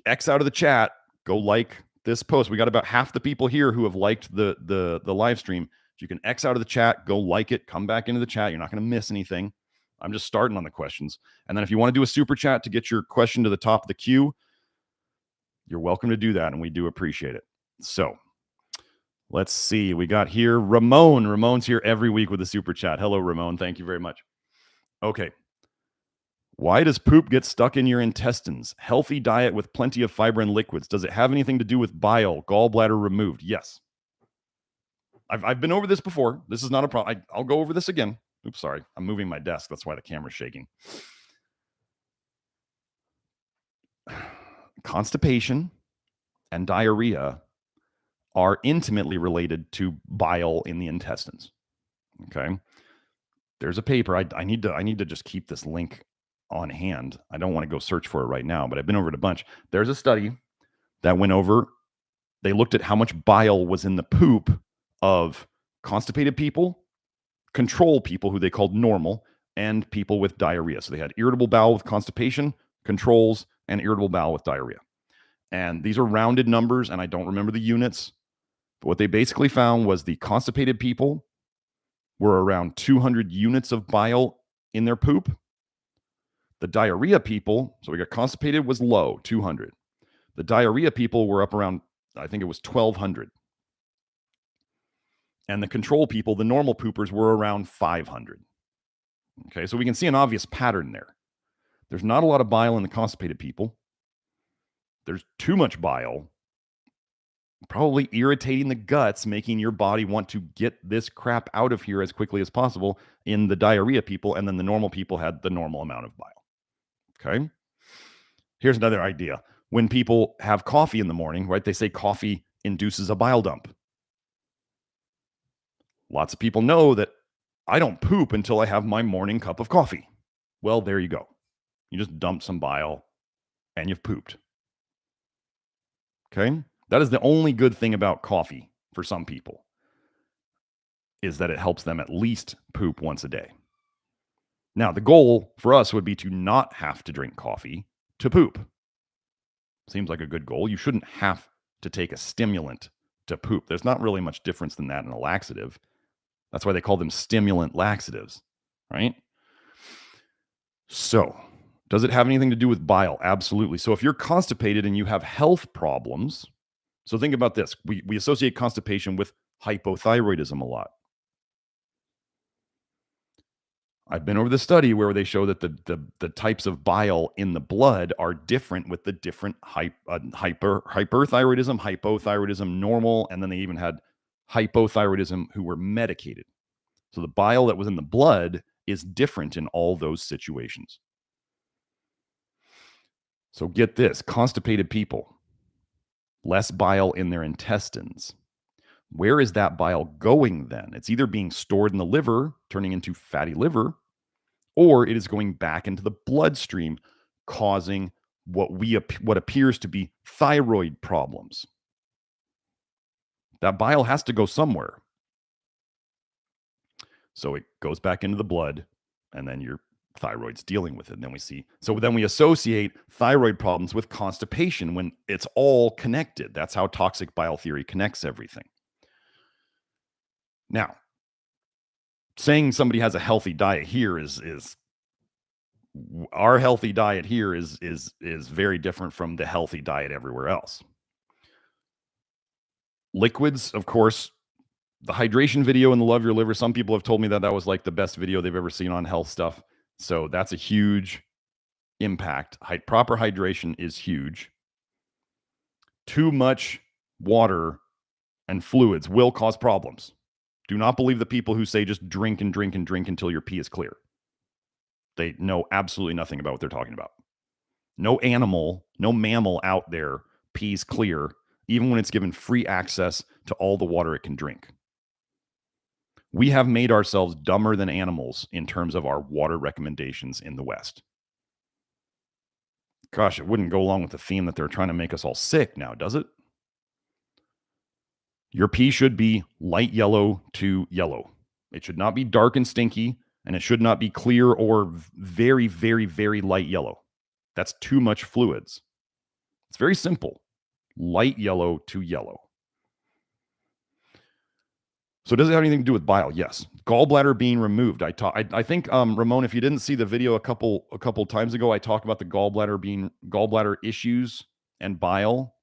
X out of the chat. Go like this post. We got about half the people here who have liked the live stream. So you can X out of the chat, go like it, come back into the chat. You're not going to miss anything. I'm just starting on the questions. And then if you want to do a super chat to get your question to the top of the queue, you're welcome to do that, and we do appreciate it. So let's see. We got here Ramon. Ramon's here every week with a super chat. Hello, Ramon. Thank you very much. Okay. Why does poop get stuck in your intestines? Healthy diet with plenty of fiber and liquids. Does it have anything to do with bile, gallbladder removed? Yes. I've been over this before. This is not a problem. I'll go over this again. Oops, sorry. I'm moving my desk. That's why the camera's shaking. Constipation and diarrhea are intimately related to bile in the intestines. Okay. There's a paper. I need to just keep this link on hand. I don't want to go search for it right now, but I've been over it a bunch. There's a study that went over, they looked at how much bile was in the poop of constipated people, control people who they called normal, and people with diarrhea. So they had irritable bowel with constipation, controls, and irritable bowel with diarrhea. And these are rounded numbers, and I don't remember the units. But what they basically found was the constipated people were around 200 units of bile in their poop. The diarrhea people, so we got constipated was low, 200. The diarrhea people were up around, I think it was 1,200. And the control people, the normal poopers, were around 500. Okay, so we can see an obvious pattern there. There's not a lot of bile in the constipated people. There's too much bile, probably irritating the guts, making your body want to get this crap out of here as quickly as possible in the diarrhea people, and then the normal people had the normal amount of bile. Okay. Here's another idea. When people have coffee in the morning, right, they say coffee induces a bile dump. Lots of people know that I don't poop until I have my morning cup of coffee. Well, there you go. You just dump some bile and you've pooped. Okay. That is the only good thing about coffee for some people, is that it helps them at least poop once a day. Now, the goal for us would be to not have to drink coffee to poop. Seems like a good goal. You shouldn't have to take a stimulant to poop. There's not really much difference than that in a laxative. That's why they call them stimulant laxatives, right? So, does it have anything to do with bile? Absolutely. So if you're constipated and you have health problems, so think about this. We associate constipation with hypothyroidism a lot. I've been over the study where they show that the types of bile in the blood are different with the different hyperthyroidism, hypothyroidism, normal, and then they even had hypothyroidism who were medicated. So the bile that was in the blood is different in all those situations. So get this, constipated people, less bile in their intestines. Where is that bile going then? It's either being stored in the liver, turning into fatty liver, or it is going back into the bloodstream, causing what appears to be thyroid problems. That bile has to go somewhere. So it goes back into the blood, and then your thyroid's dealing with it. And then we associate thyroid problems with constipation when it's all connected. That's how toxic bile theory connects everything. Now, saying somebody has a healthy diet here is our healthy diet here is very different from the healthy diet everywhere else. Liquids, of course, the hydration video and the Love Your Liver, some people have told me that was like the best video they've ever seen on health stuff. So that's a huge impact. Proper hydration is huge. Too much water and fluids will cause problems. Do not believe the people who say just drink and drink and drink until your pee is clear. They know absolutely nothing about what they're talking about. No animal, no mammal out there pees clear, even when it's given free access to all the water it can drink. We have made ourselves dumber than animals in terms of our water recommendations in the West. Gosh, it wouldn't go along with the theme that they're trying to make us all sick now, does it? Your pee should be light yellow to yellow. It should not be dark and stinky, and it should not be clear or very, very, very light yellow. That's too much fluids. It's very simple. Light yellow to yellow. So does it have anything to do with bile? Yes. Gallbladder being removed. I think Ramon, if you didn't see the video a couple times ago, I talked about the gallbladder issues and bile.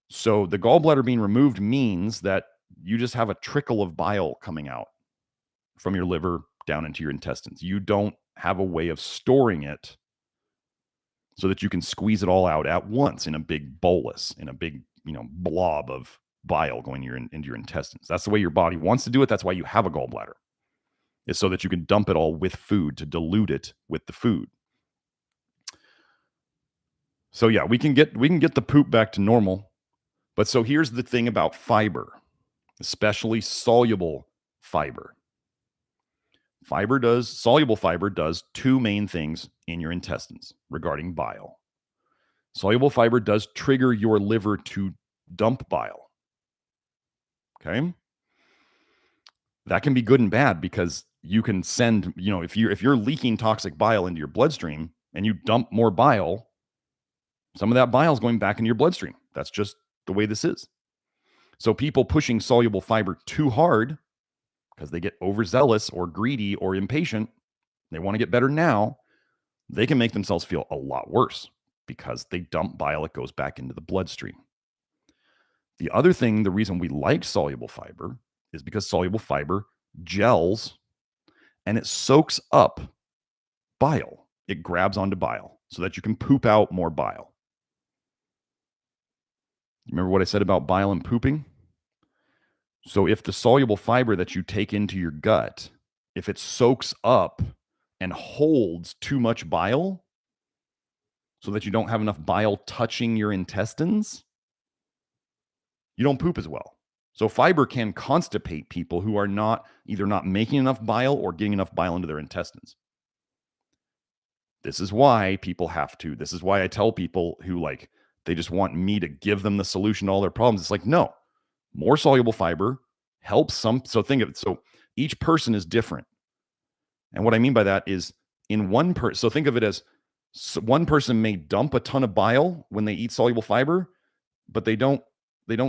So the gallbladder being removed means that you just have a trickle of bile coming out from your liver down into your intestines. You don't have a way of storing it so that you can squeeze it all out at once in a big bolus, in a big, blob of bile going into your intestines. That's the way your body wants to do it. That's why you have a gallbladder, is so that you can dump it all with food to dilute it with the food. So yeah, we can get the poop back to normal. But so here's the thing about fiber, especially soluble fiber. Soluble fiber does two main things in your intestines regarding bile. Soluble fiber does trigger your liver to dump bile. Okay? That can be good and bad because you can send, if you're leaking toxic bile into your bloodstream and you dump more bile, some of that bile is going back into your bloodstream. That's just the way this is. So people pushing soluble fiber too hard because they get overzealous or greedy or impatient, they want to get better now, they can make themselves feel a lot worse because they dump bile, it goes back into the bloodstream. The other thing, the reason we like soluble fiber is because soluble fiber gels and it soaks up bile. It grabs onto bile so that you can poop out more bile. Remember what I said about bile and pooping? So if the soluble fiber that you take into your gut, if it soaks up and holds too much bile so that you don't have enough bile touching your intestines, you don't poop as well. So fiber can constipate people who are either not making enough bile or getting enough bile into their intestines. This is why this is why I tell people who they just want me to give them the solution to all their problems. It's like, no, more soluble fiber helps some. So think of it. So each person is different. And what I mean by that is so think of it as one person may dump a ton of bile when they eat soluble fiber, but they don't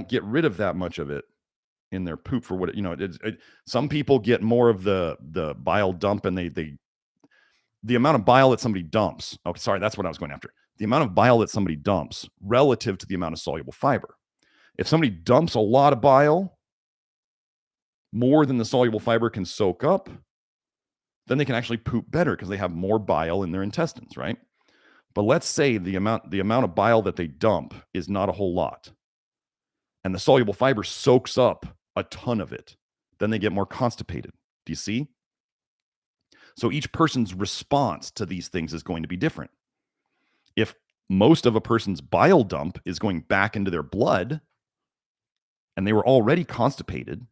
get rid of that much of it in their poop for what some people get more of the bile dump and the amount of bile that somebody dumps. Okay, sorry, that's what I was going after. The amount of bile that somebody dumps relative to the amount of soluble fiber. If somebody dumps a lot of bile, more than the soluble fiber can soak up, then they can actually poop better because they have more bile in their intestines, right? But let's say the amount of bile that they dump is not a whole lot, and the soluble fiber soaks up a ton of it, then they get more constipated. Do you see? So each person's response to these things is going to be different. If most of a person's bile dump is going back into their blood, and they were already constipated,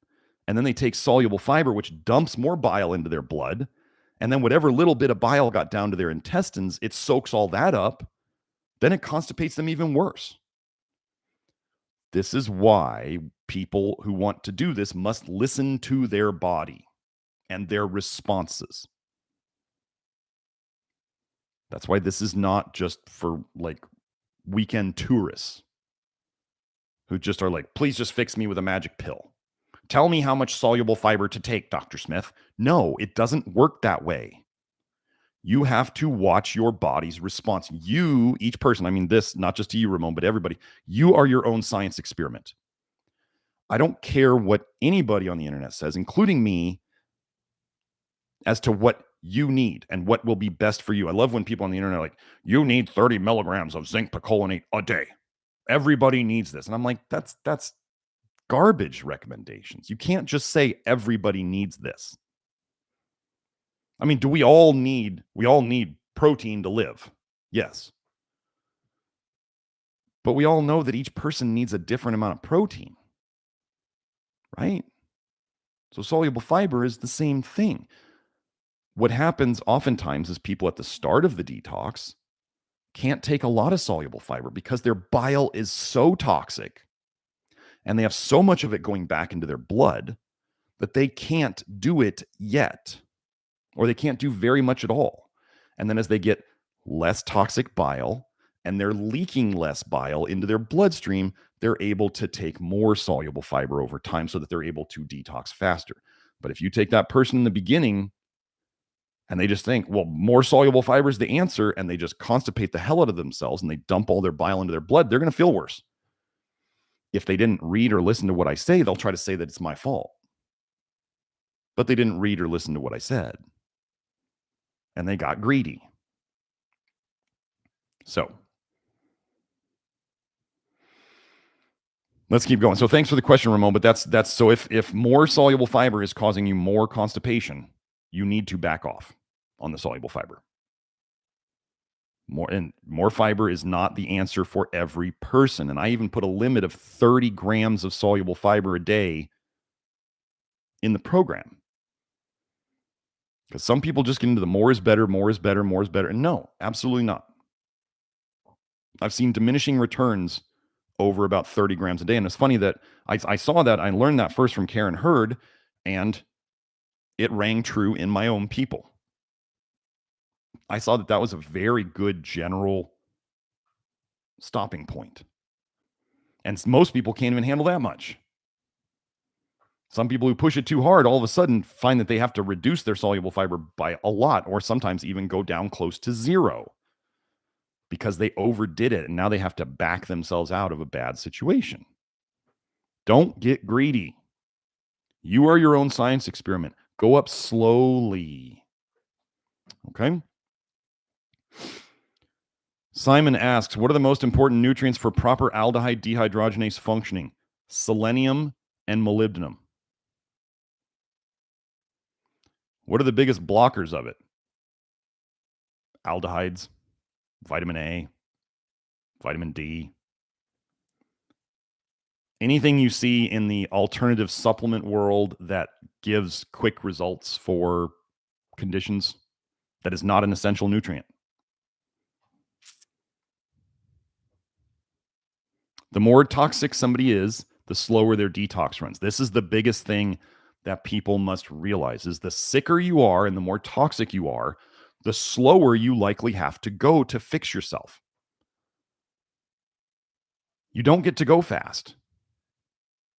and then they take soluble fiber, which dumps more bile into their blood, and then whatever little bit of bile got down to their intestines, it soaks all that up, then it constipates them even worse. This is why people who want to do this must listen to their body and their responses. That's why this is not just for weekend tourists who just are like, please just fix me with a magic pill. Tell me how much soluble fiber to take, Dr. Smith. No, it doesn't work that way. You have to watch your body's response. You, each person, I mean this, not just to you, Ramon, but everybody, you are your own science experiment. I don't care what anybody on the internet says, including me, as to what you need and what will be best for you. I love when people on the internet are like, you need 30 milligrams of zinc picolinate a day. Everybody needs this. And I'm like, that's garbage recommendations. You can't just say everybody needs this. I mean, we all need protein to live? Yes. But we all know that each person needs a different amount of protein, right? So soluble fiber is the same thing. What happens oftentimes is people at the start of the detox can't take a lot of soluble fiber because their bile is so toxic and they have so much of it going back into their blood that they can't do it yet, or they can't do very much at all. And then as they get less toxic bile and they're leaking less bile into their bloodstream, they're able to take more soluble fiber over time so that they're able to detox faster. But if you take that person in the beginning and they just think, well, more soluble fiber is the answer, and they just constipate the hell out of themselves and they dump all their bile into their blood, they're going to feel worse. If they didn't read or listen to what I say, they'll try to say that it's my fault. But they didn't read or listen to what I said. And they got greedy. So let's keep going. So thanks for the question, Ramon. But that's so if more soluble fiber is causing you more constipation, you need to back off on the soluble fiber. More fiber is not the answer for every person. And I even put a limit of 30 grams of soluble fiber a day in the program. Because some people just get into the more is better, more is better, more is better. And no, absolutely not. I've seen diminishing returns over about 30 grams a day. And it's funny that I saw that. I learned that first from Karen Hurd, and it rang true in my own people. I saw that was a very good general stopping point. And most people can't even handle that much. Some people who push it too hard all of a sudden find that they have to reduce their soluble fiber by a lot, or sometimes even go down close to zero because they overdid it and now they have to back themselves out of a bad situation. Don't get greedy. You are your own science experiment. Go up slowly. Okay? Simon asks, what are the most important nutrients for proper aldehyde dehydrogenase functioning? Selenium and molybdenum. What are the biggest blockers of it? Aldehydes, vitamin A, vitamin D. Anything you see in the alternative supplement world that gives quick results for conditions, that is not an essential nutrient. The more toxic somebody is, the slower their detox runs. This is the biggest thing that people must realize, is the sicker you are and the more toxic you are, the slower you likely have to go to fix yourself. You don't get to go fast.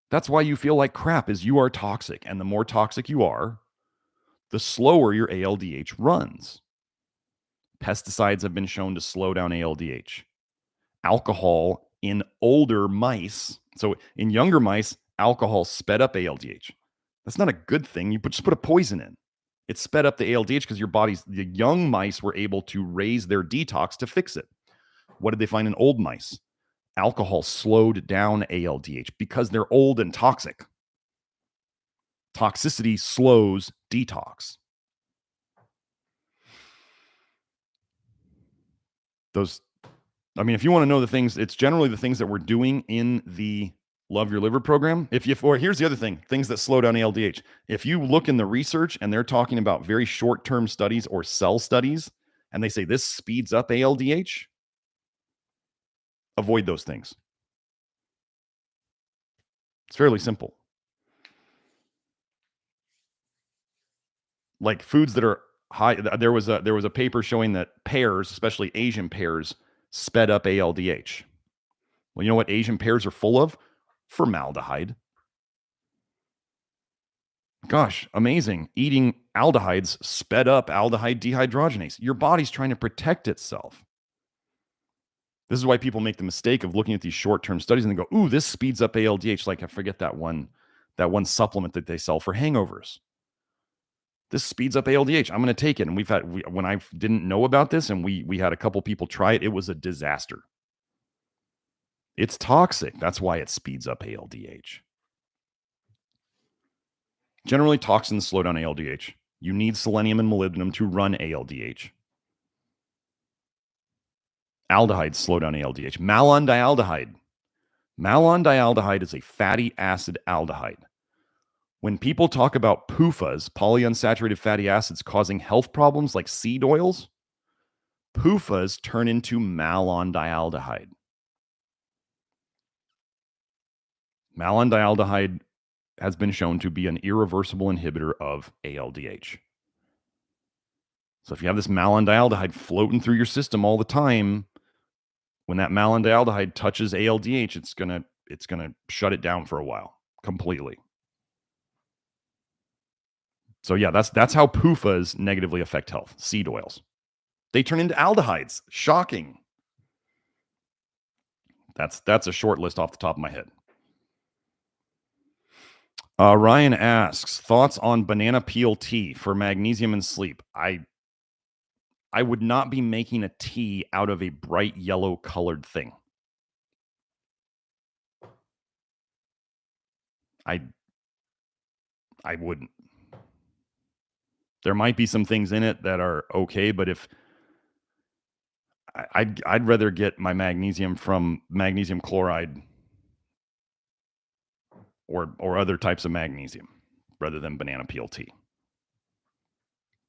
That's why you feel like crap, is you are toxic. And the more toxic you are, the slower your ALDH runs. Pesticides have been shown to slow down ALDH. Alcohol in older mice, so in younger mice, alcohol sped up ALDH. That's not a good thing. You just put a poison in. It sped up the ALDH because the young mice were able to raise their detox to fix it. What did they find in old mice? Alcohol slowed down ALDH because they're old and toxic. Toxicity slows detox. If you want to know the things, it's generally the things that we're doing in the Love Your Liver program. Or here's the other thing, things that slow down ALDH. If you look in the research and they're talking about very short-term studies or cell studies, and they say this speeds up ALDH, avoid those things. It's fairly simple. Like foods that are high, there was a paper showing that pears, especially Asian pears, sped up ALDH. Well, you know what Asian pears are full of? Formaldehyde. Gosh, amazing. Eating aldehydes sped up aldehyde dehydrogenase. Your body's trying to protect itself. This is why people make the mistake of looking at these short-term studies and they go, ooh, this speeds up ALDH. Like, I forget that one supplement that they sell for hangovers. This speeds up ALDH. I'm going to take it. And when I didn't know about this and we had a couple people try it, it was a disaster. It's toxic. That's why it speeds up ALDH. Generally, toxins slow down ALDH. You need selenium and molybdenum to run ALDH. Aldehydes slow down ALDH. Malondialdehyde. Malondialdehyde is a fatty acid aldehyde. When people talk about PUFAs, polyunsaturated fatty acids causing health problems like seed oils, PUFAs turn into malondialdehyde. Malondialdehyde has been shown to be an irreversible inhibitor of ALDH. So if you have this malondialdehyde floating through your system all the time, when that malondialdehyde touches ALDH, it's gonna shut it down for a while completely. So yeah, that's how PUFAs negatively affect health. Seed oils. They turn into aldehydes. Shocking. That's a short list off the top of my head. Ryan asks, thoughts on banana peel tea for magnesium and sleep. I would not be making a tea out of a bright yellow colored thing. I wouldn't. There might be some things in it that are okay, but if I'd rather get my magnesium from magnesium chloride or other types of magnesium rather than banana peel tea.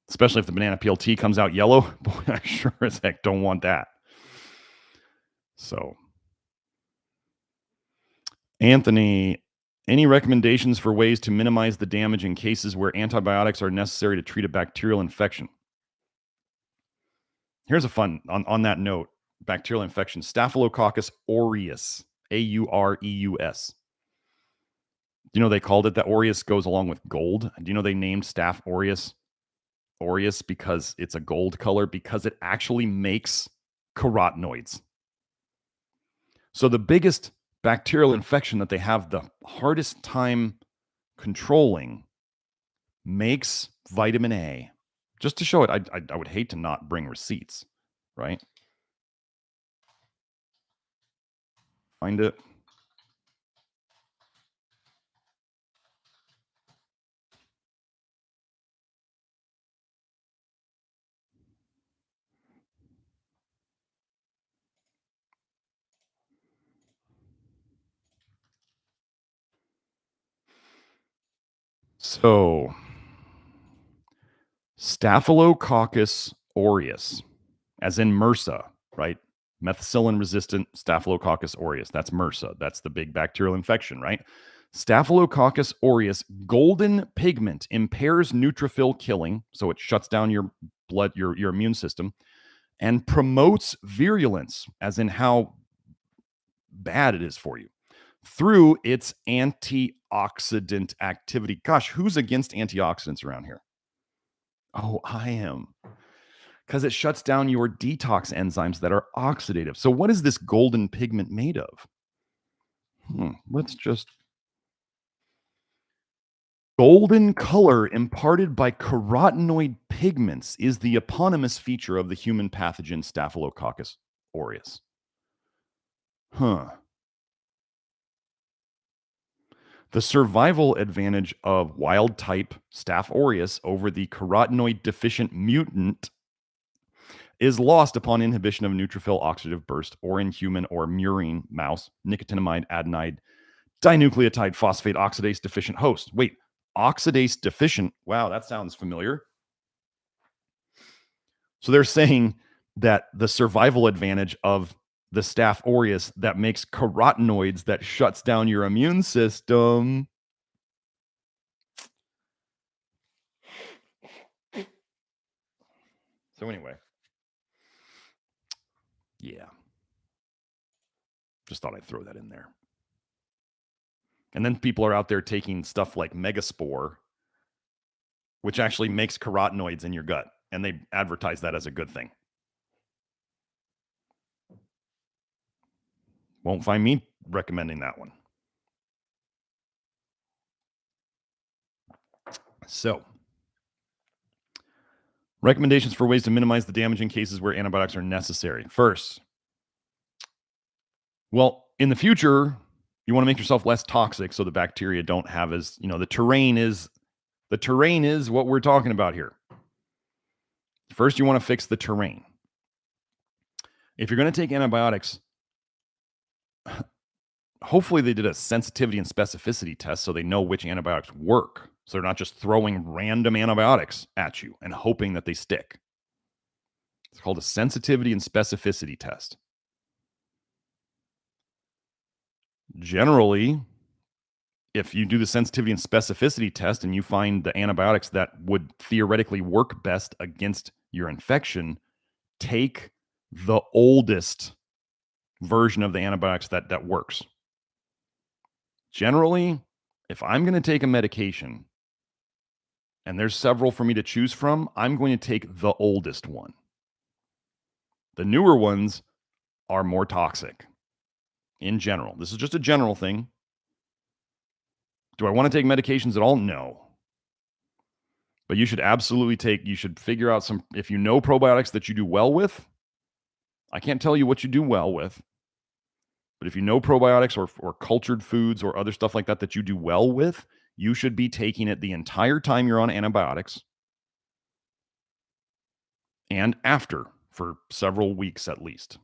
Especially if the banana peel tea comes out yellow. Boy, I sure as heck don't want that. So, Anthony, any recommendations for ways to minimize the damage in cases where antibiotics are necessary to treat a bacterial infection? Here's a fun, on that note, bacterial infection, Staphylococcus aureus, Aureus. Do you know they called it that? Aureus goes along with gold. Do you know they named Staph aureus because it's a gold color? Because it actually makes carotenoids. So the biggest bacterial infection that they have the hardest time controlling makes vitamin A. Just to show it, I would hate to not bring receipts, right? Find it. So, Staphylococcus aureus, as in MRSA, right? Methicillin-resistant Staphylococcus aureus. That's MRSA. That's the big bacterial infection, right? Staphylococcus aureus, golden pigment, impairs neutrophil killing, so it shuts down your blood, your immune system, and promotes virulence, as in how bad it is for you, through its antioxidant activity. Gosh, who's against antioxidants around here? Oh, I am. Because it shuts down your detox enzymes that are oxidative. So what is this golden pigment made of? Let's just... Golden color imparted by carotenoid pigments is the eponymous feature of the human pathogen Staphylococcus aureus. The survival advantage of wild type Staph aureus over the carotenoid deficient mutant is lost upon inhibition of neutrophil oxidative burst, or in human or murine mouse, nicotinamide adenine dinucleotide phosphate oxidase deficient host. Wait, oxidase deficient? Wow, that sounds familiar. So they're saying that the survival advantage of the Staph aureus that makes carotenoids that shuts down your immune system. So anyway, yeah, just thought I'd throw that in there. And then people are out there taking stuff like Megaspore, which actually makes carotenoids in your gut, and they advertise that as a good thing. Won't find me recommending that one. So, recommendations for ways to minimize the damage in cases where antibiotics are necessary. First, well, in the future, you want to make yourself less toxic so the bacteria don't have as, the terrain is The terrain is what we're talking about here. First, you want to fix the terrain. If you're going to take antibiotics, hopefully they did a sensitivity and specificity test so they know which antibiotics work. So they're not just throwing random antibiotics at you and hoping that they stick. It's called a sensitivity and specificity test. Generally, if you do the sensitivity and specificity test and you find the antibiotics that would theoretically work best against your infection, take the oldest version of the antibiotics that works. Generally, if I'm going to take a medication and there's several for me to choose from, I'm going to take the oldest one. The newer ones are more toxic in general. This is just a general thing. Do I want to take medications at all? No. But you should absolutely you should figure out if you know probiotics that you do well with. I can't tell you what you do well with, but if you know probiotics or cultured foods or other stuff like that you do well with, you should be taking it the entire time you're on antibiotics and after for several weeks at least.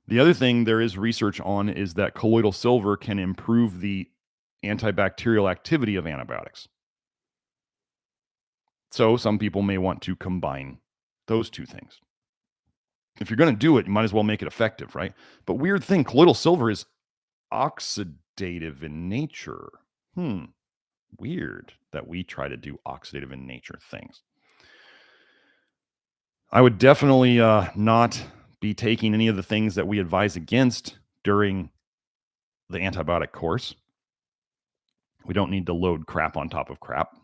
The other thing there is research on is that colloidal silver can improve the antibacterial activity of antibiotics. So some people may want to combine those two things. If you're going to do it, you might as well make it effective, right? But weird thing, colloidal silver is oxidative in nature. Weird that we try to do oxidative in nature things. I would definitely not be taking any of the things that we advise against during the antibiotic course. We don't need to load crap on top of crap.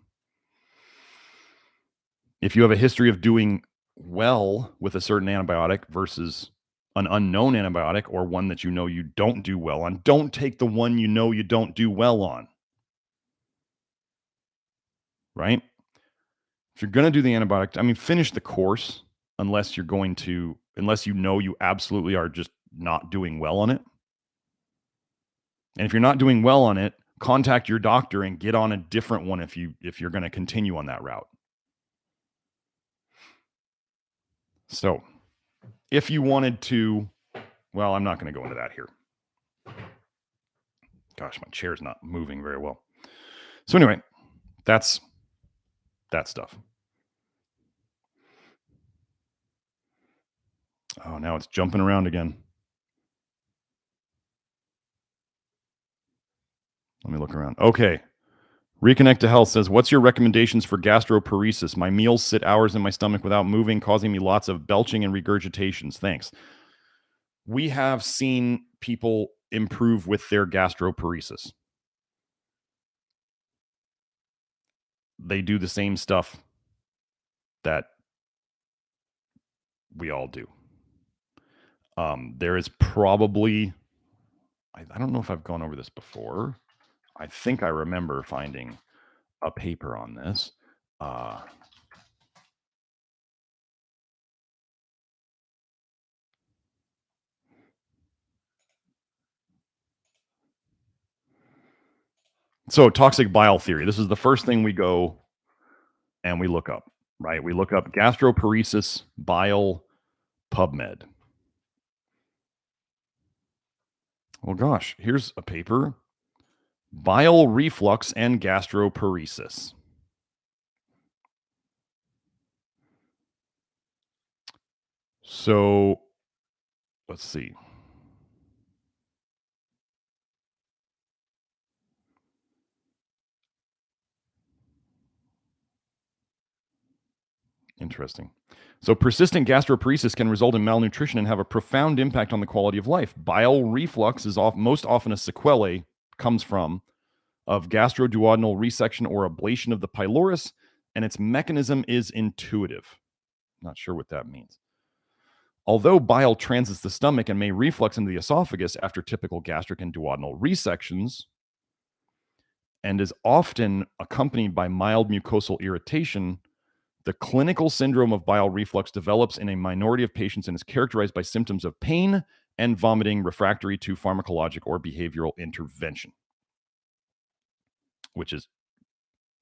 If you have a history of doing well with a certain antibiotic versus an unknown antibiotic or one that you know you don't do well on, don't take the one you know you don't do well on. Right? If you're going to do the antibiotic, finish the course unless you know you absolutely are just not doing well on it. And if you're not doing well on it, contact your doctor and get on a different one if you're going to continue on that route. So, if you wanted to, well, I'm not going to go into that here. Gosh, my chair's not moving very well. So anyway, that's that stuff. Oh, now it's jumping around again. Let me look around. Okay. Reconnect to Health says, what's your recommendations for gastroparesis? My meals sit hours in my stomach without moving, causing me lots of belching and regurgitations. Thanks. We have seen people improve with their gastroparesis. They do the same stuff that we all do. There is probably, I don't know if I've gone over this before. I think I remember finding a paper on this. So toxic bile theory. This is the first thing we go and we look up, right? We look up gastroparesis bile PubMed. Well, gosh, here's a paper. Bile reflux and gastroparesis. So let's see. Interesting. So persistent gastroparesis can result in malnutrition and have a profound impact on the quality of life. Bile reflux is most often a sequelae comes from of gastroduodenal resection or ablation of the pylorus, and its mechanism is intuitive. Not sure what that means. Although bile transits the stomach and may reflux into the esophagus after typical gastric and duodenal resections, and is often accompanied by mild mucosal irritation, the clinical syndrome of bile reflux develops in a minority of patients and is characterized by symptoms of pain and vomiting refractory to pharmacologic or behavioral intervention, which is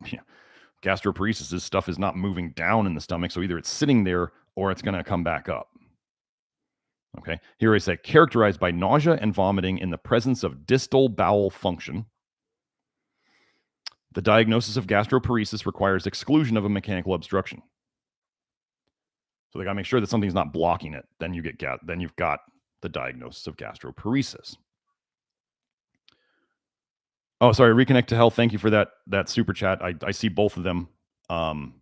Yeah. Gastroparesis, this stuff is not moving down in the stomach. So either it's sitting there or it's going to come back up. Okay. Here I say characterized by nausea and vomiting in the presence of distal bowel function. The diagnosis of gastroparesis requires exclusion of a mechanical obstruction. So they got to make sure that something's not blocking it. Then you've got the diagnosis of gastroparesis. Oh, sorry. Reconnect to Health. Thank you for that super chat. I see both of them. And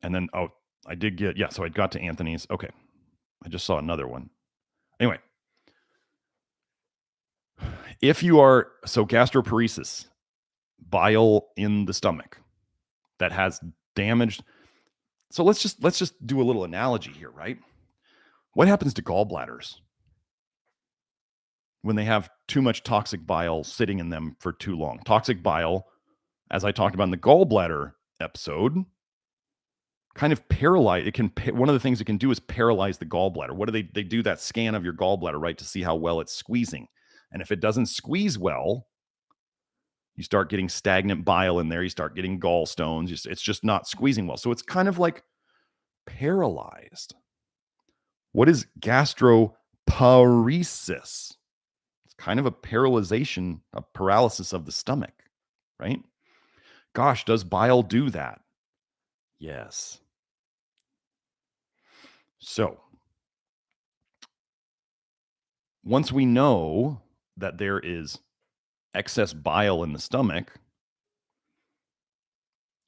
then I did get so I got to Anthony's. Okay, I just saw another one. Anyway, if you are gastroparesis, bile in the stomach that has damaged. So let's just do a little analogy here, right? What happens to gallbladders when they have too much toxic bile sitting in them for too long? Toxic bile, as I talked about in the gallbladder episode, kind of paralyze. One of the things it can do is paralyze the gallbladder. What do they do that scan of your gallbladder, right, to see how well it's squeezing? And if it doesn't squeeze well, you start getting stagnant bile in there. You start getting gallstones. It's just not squeezing well. So it's kind of like paralyzed. What is gastroparesis? It's kind of a paralysis of the stomach, right? Gosh, does bile do that? Yes. So once we know that there is excess bile in the stomach,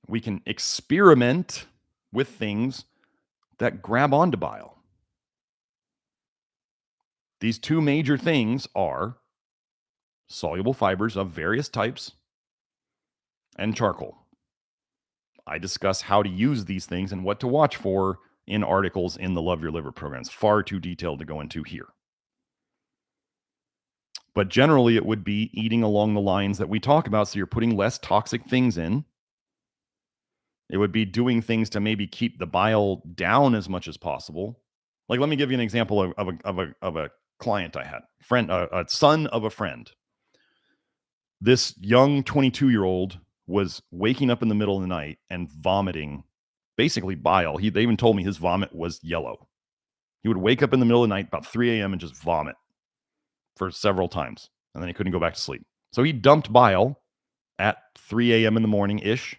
we can experiment with things that grab onto bile. These two major things are soluble fibers of various types and charcoal. I discuss how to use these things and what to watch for in articles in the Love Your Liver program. It's far too detailed to go into here. But generally, it would be eating along the lines that we talk about. So you're putting less toxic things in. It would be doing things to maybe keep the bile down as much as possible. Like, let me give you an example of a client I had, a son of a friend. This young 22-year-old was waking up in the middle of the night and vomiting, basically bile. They even told me his vomit was yellow. He would wake up in the middle of the night about 3 a.m. and just vomit for several times, and then he couldn't go back to sleep. So he dumped bile at 3 a.m. in the morning-ish.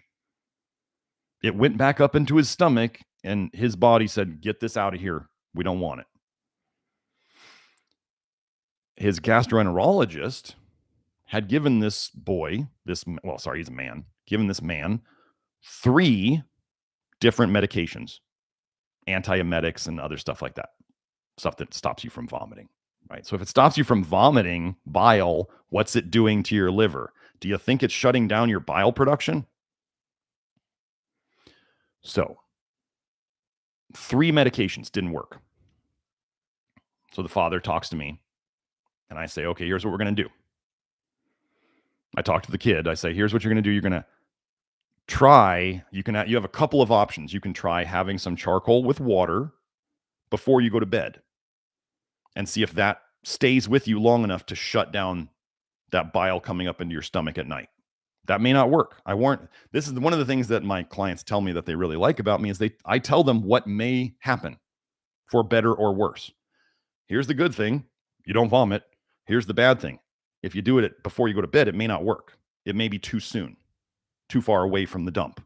It went back up into his stomach, and his body said, "Get this out of here. We don't want it." His gastroenterologist had given this boy, he's a man, given this man 3 different medications, antiemetics and other stuff like that, stuff that stops you from vomiting, right? So if it stops you from vomiting bile, what's it doing to your liver? Do you think it's shutting down your bile production? So 3 medications didn't work. So the father talks to me and I say, okay, here's what we're going to do. I talk to the kid. I say, here's what you're going to do. You're going to try, you have a couple of options. You can try having some charcoal with water before you go to bed and see if that stays with you long enough to shut down that bile coming up into your stomach at night. That may not work. This is one of the things that my clients tell me that they really like about me is I tell them what may happen for better or worse. Here's the good thing. You don't vomit. Here's the bad thing. If you do it before you go to bed, it may not work. It may be too soon, too far away from the dump.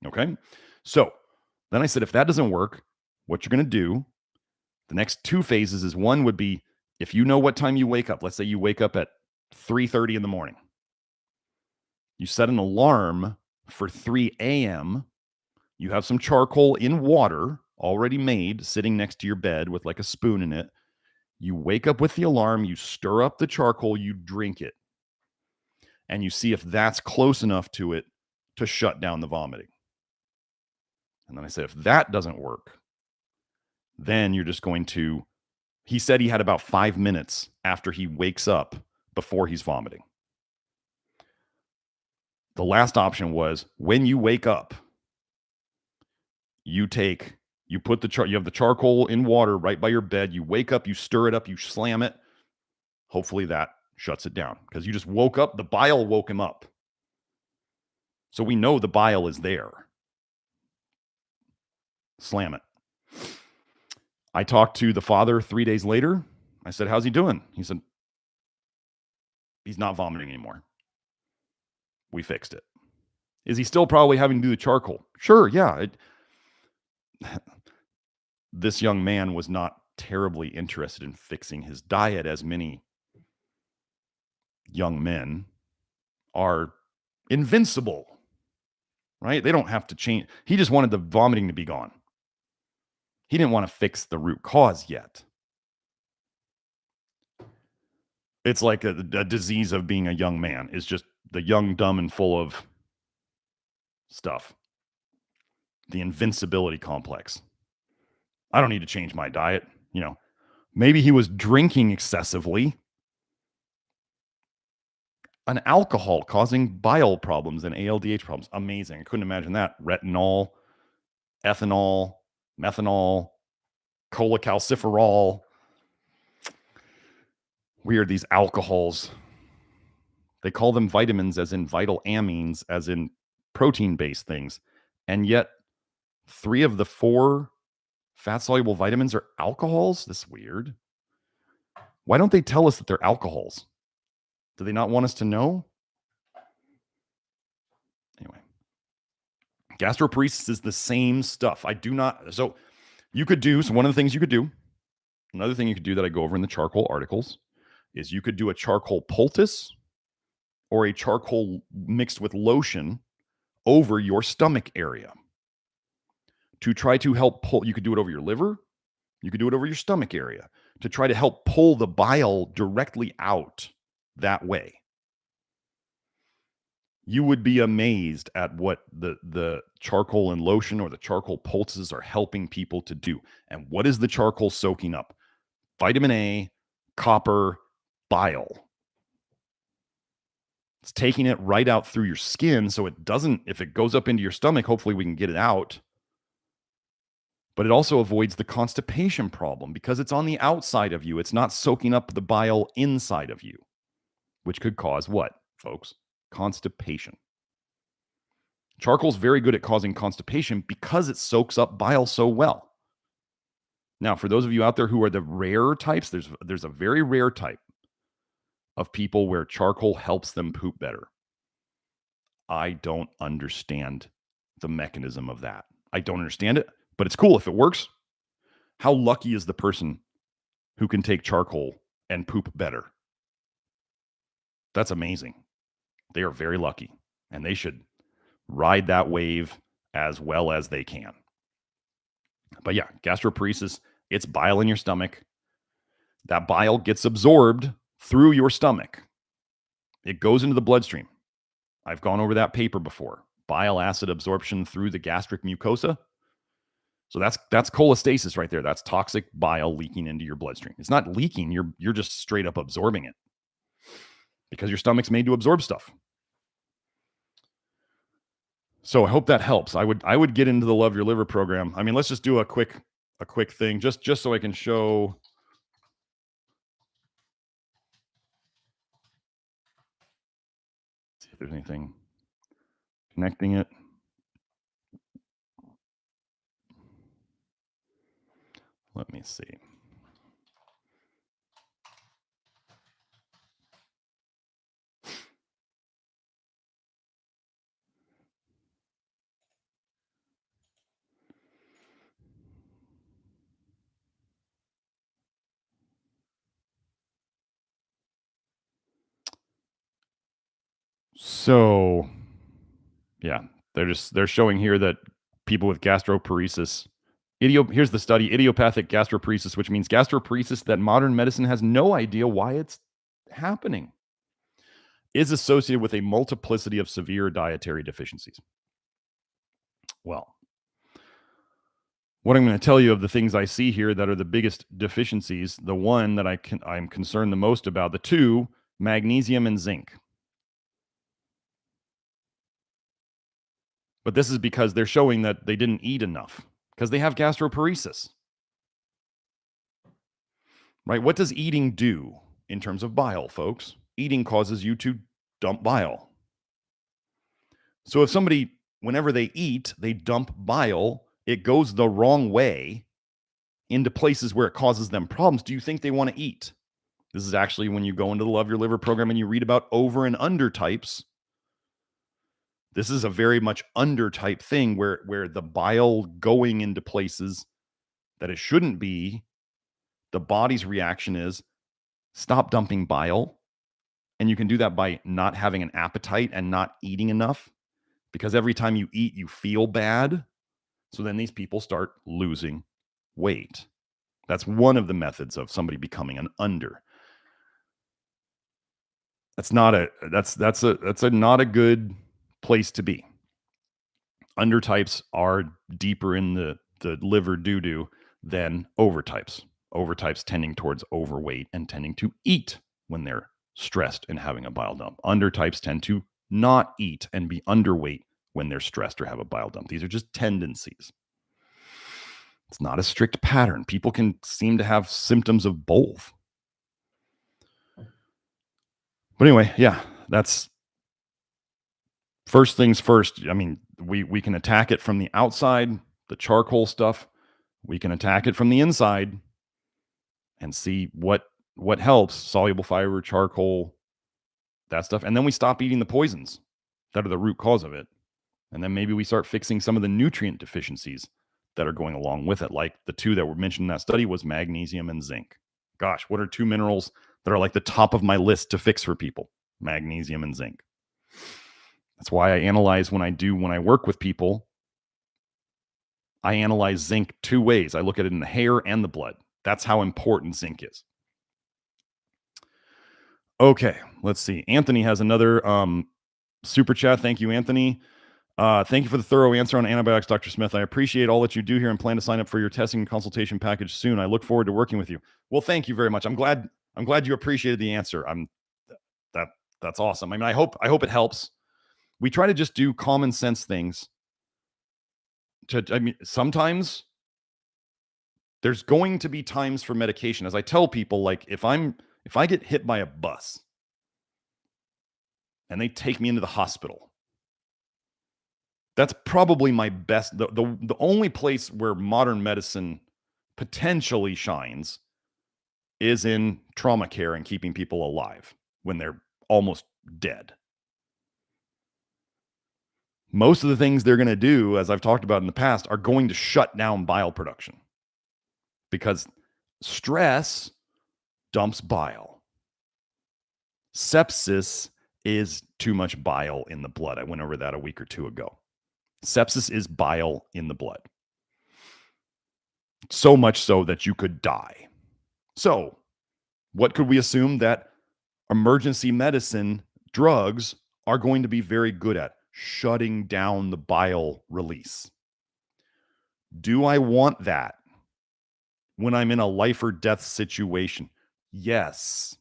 Okay. So then I said, if that doesn't work, what you're going to do, the next 2 phases is, one would be, if you know what time you wake up, let's say you wake up at 3:30 in the morning. You set an alarm for 3 a.m. You have some charcoal in water already made sitting next to your bed with like a spoon in it. You wake up with the alarm, you stir up the charcoal, you drink it, and you see if that's close enough to it to shut down the vomiting. And then I said, if that doesn't work, then you're just going to, he said he had about 5 minutes after he wakes up before he's vomiting. The last option was, when you wake up, you have the charcoal in water right by your bed. You wake up, you stir it up, you slam it. Hopefully that shuts it down because you just woke up. The bile woke him up. So we know the bile is there. Slam it. I talked to the father 3 days later. I said, how's he doing? He said, he's not vomiting anymore. We fixed it. Is he still probably having to do the charcoal? Sure, yeah. This young man was not terribly interested in fixing his diet, as many young men are invincible, right? They don't have to change. He just wanted the vomiting to be gone. He didn't want to fix the root cause yet. It's like a disease of being a young man. It's just the young, dumb, and full of stuff. The invincibility complex. I don't need to change my diet. You know, maybe he was drinking excessively. An alcohol causing bile problems and ALDH problems. Amazing. I couldn't imagine that. Retinol, ethanol, methanol, cholecalciferol. Weird, these alcohols. They call them vitamins as in vital amines, as in protein-based things. And yet 3 of the 4 fat-soluble vitamins are alcohols? This is weird. Why don't they tell us that they're alcohols? Do they not want us to know? Anyway. Gastroparesis is the same stuff. So you could do, so one of the things you could do, another thing you could do that I go over in the charcoal articles is you could do a charcoal poultice or a charcoal mixed with lotion over your stomach area to try to help pull. You could do it over your liver. You could do it over your stomach area to try to help pull the bile directly out that way. You would be amazed at what the charcoal and lotion or the charcoal poultices are helping people to do. And what is the charcoal soaking up? Vitamin A, copper, bile. It's taking it right out through your skin so it doesn't, if it goes up into your stomach, hopefully we can get it out. But it also avoids the constipation problem because it's on the outside of you. It's not soaking up the bile inside of you, which could cause what, folks? Constipation. Charcoal is very good at causing constipation because it soaks up bile so well. Now, for those of you out there who are the rare types, there's a very rare type of people where charcoal helps them poop better. I don't understand the mechanism of that. I don't understand it, but it's cool if it works. How lucky is the person who can take charcoal and poop better? That's amazing. They are very lucky, and they should ride that wave as well as they can. But yeah, gastroparesis, it's bile in your stomach. That bile gets absorbed through your stomach. It goes into the bloodstream. I've gone over that paper before. Bile acid absorption through the gastric mucosa. So that's cholestasis right there. That's toxic bile leaking into your bloodstream. It's not leaking, you're just straight up absorbing it. Because your stomach's made to absorb stuff. So I hope that helps. I would get into the Love Your Liver program. I mean, let's just do a quick thing just so I can show. See if there's anything connecting it. Let me see. So, yeah, they're showing here that people with gastroparesis, here's the study, idiopathic gastroparesis, which means gastroparesis that modern medicine has no idea why it's happening, is associated with a multiplicity of severe dietary deficiencies. Well, what I'm going to tell you of the things I see here that are the biggest deficiencies, the one that I'm concerned the most about, the 2, magnesium and zinc. But this is because they're showing that they didn't eat enough because they have gastroparesis. Right? What does eating do in terms of bile, folks? Eating causes you to dump bile. So if somebody, whenever they eat, they dump bile, it goes the wrong way into places where it causes them problems. Do you think they want to eat? This is actually when you go into the Love Your Liver program and you read about over and under types. This is a very much under type thing where the bile going into places that it shouldn't be, the body's reaction is stop dumping bile. And you can do that by not having an appetite and not eating enough, because every time you eat, you feel bad. So then these people start losing weight. That's one of the methods of somebody becoming an under. That's not a good place to be. Undertypes are deeper in the liver doo-doo than overtypes. Overtypes tending towards overweight and tending to eat when they're stressed and having a bile dump. Undertypes tend to not eat and be underweight when they're stressed or have a bile dump. These are just tendencies. It's not a strict pattern. People can seem to have symptoms of both. But anyway, yeah, that's first things first. I mean, we can attack it from the outside, the charcoal stuff. We can attack it from the inside and see what helps, soluble fiber, charcoal, that stuff. And then we stop eating the poisons that are the root cause of it. And then maybe we start fixing some of the nutrient deficiencies that are going along with it. Like the two that were mentioned in that study was magnesium and zinc. Gosh, what are two minerals that are like the top of my list to fix for people? Magnesium and zinc. That's why I analyze when I work with people, I analyze zinc two ways. I look at it in the hair and the blood. That's how important zinc is. Okay, let's see. Anthony has another super chat. Thank you, Anthony. Thank you for the thorough answer on antibiotics, Dr. Smith. I appreciate all that you do here and plan to sign up for your testing and consultation package soon. I look forward to working with you. Well, thank you very much. I'm glad you appreciated the answer. That's awesome. I mean, I hope it helps. We try to just do common sense things. Sometimes there's going to be times for medication. As I tell people, like if I get hit by a bus and they take me into the hospital, that's probably my best. The only place where modern medicine potentially shines is in trauma care and keeping people alive when they're almost dead. Most of the things they're going to do, as I've talked about in the past, are going to shut down bile production because stress dumps bile. Sepsis is too much bile in the blood. I went over that a week or two ago. Sepsis is bile in the blood. So much so that you could die. So, what could we assume that emergency medicine drugs are going to be very good at? Shutting down the bile release. Do I want that when I'm in a life or death situation? Yes.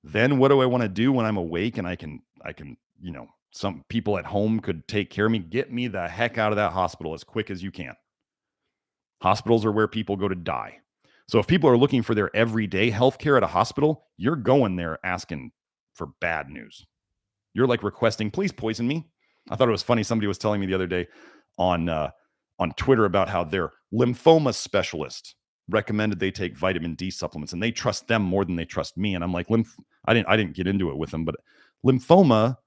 Then what do I want to do when I'm awake and I can, some people at home could take care of me? Get me the heck out of that hospital as quick as you can. Hospitals are where people go to die. So if people are looking for their everyday healthcare at a hospital, you're going there asking for bad news. You're like requesting, please poison me. I thought it was funny. Somebody was telling me the other day on Twitter about how their lymphoma specialist recommended they take vitamin D supplements, and they trust them more than they trust me. And I'm like, I didn't get into it with them, but lymphoma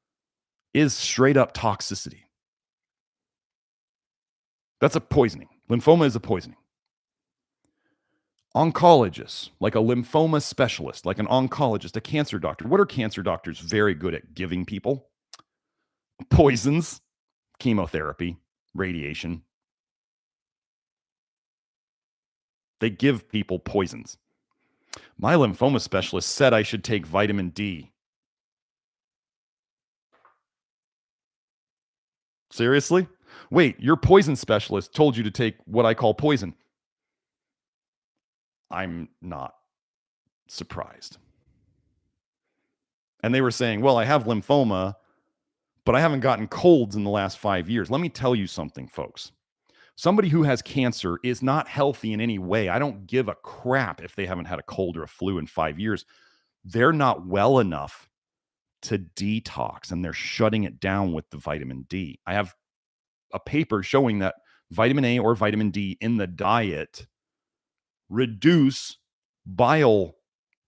is straight up toxicity. That's a poisoning. Lymphoma is a poisoning. Oncologists, like a lymphoma specialist, like an oncologist, a cancer doctor. What are cancer doctors very good at giving people? Poisons, chemotherapy, radiation. They give people poisons. My lymphoma specialist said I should take vitamin D. Seriously? Wait, your poison specialist told you to take what I call poison. I'm not surprised. And they were saying, well, I have lymphoma, but I haven't gotten colds in the last 5 years. Let me tell you something, folks. Somebody who has cancer is not healthy in any way. I don't give a crap if they haven't had a cold or a flu in 5 years. They're not well enough to detox, and they're shutting it down with the vitamin D. I have a paper showing that vitamin A or vitamin D in the diet reduce bile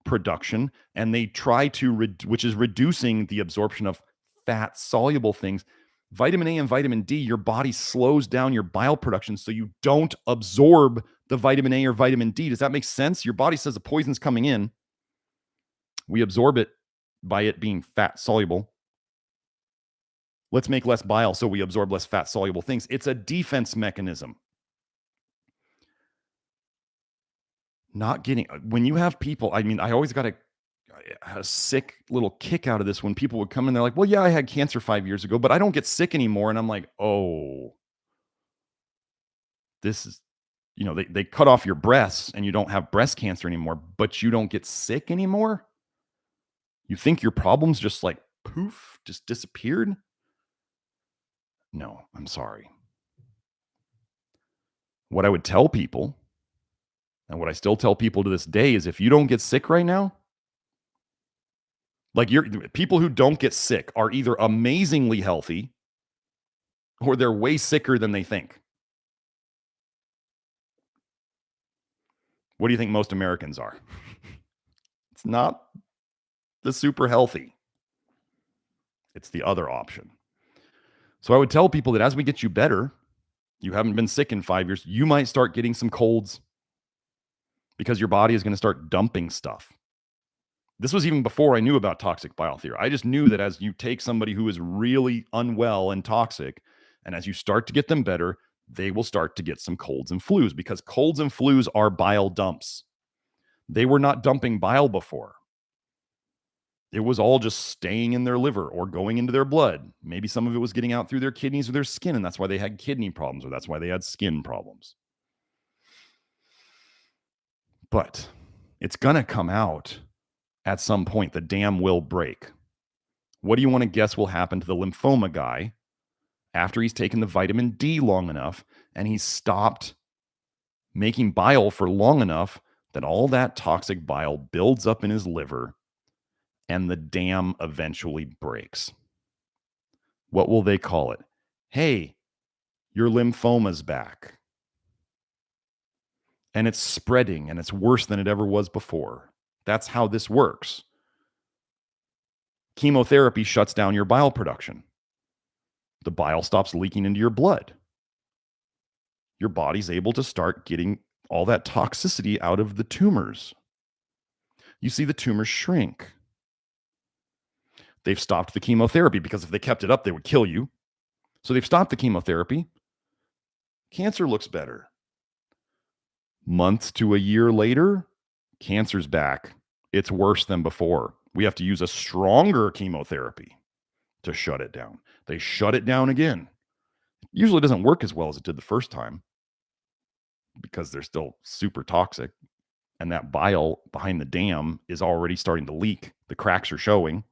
production, and they try to, which is reducing the absorption of fat soluble things. Vitamin A and vitamin D, your body slows down your bile production so you don't absorb the vitamin A or vitamin D. Does that make sense? Your body says the poison's coming in. We absorb it by it being fat soluble. Let's make less bile so we absorb less fat soluble things. It's a defense mechanism. Not getting, when you have people, I mean, I always got a sick little kick out of this when people would come in, they're like, well, yeah, I had cancer 5 years ago, but I don't get sick anymore. And I'm like, oh, this is, you know, they cut off your breasts and you don't have breast cancer anymore, but you don't get sick anymore? You think your problems just like poof, just disappeared? No, I'm sorry. What I would tell people, and what I still tell people to this day, is if you don't get sick right now, like people who don't get sick are either amazingly healthy or they're way sicker than they think. What do you think most Americans are? It's not the super healthy. It's the other option. So I would tell people that as we get you better, you haven't been sick in 5 years, you might start getting some colds because your body is going to start dumping stuff. This was even before I knew about toxic bile theory. I just knew that as you take somebody who is really unwell and toxic, and as you start to get them better, they will start to get some colds and flus, because colds and flus are bile dumps. They were not dumping bile before. It was all just staying in their liver or going into their blood. Maybe some of it was getting out through their kidneys or their skin, and that's why they had kidney problems, or that's why they had skin problems. But it's going to come out at some point. The dam will break. What do you want to guess will happen to the lymphoma guy after he's taken the vitamin D long enough and he's stopped making bile for long enough that all that toxic bile builds up in his liver and the dam eventually breaks? What will they call it? Hey, your lymphoma's back. And it's spreading, and it's worse than it ever was before. That's how this works. Chemotherapy shuts down your bile production. The bile stops leaking into your blood. Your body's able to start getting all that toxicity out of the tumors. You see the tumors shrink. They've stopped the chemotherapy, because if they kept it up, they would kill you. So they've stopped the chemotherapy. Cancer looks better. Months to a year later, cancer's back. It's worse than before. We have to use a stronger chemotherapy to shut it down. They shut it down again. Usually doesn't work as well as it did the first time, because they're still super toxic. And that bile behind the dam is already starting to leak. The cracks are showing.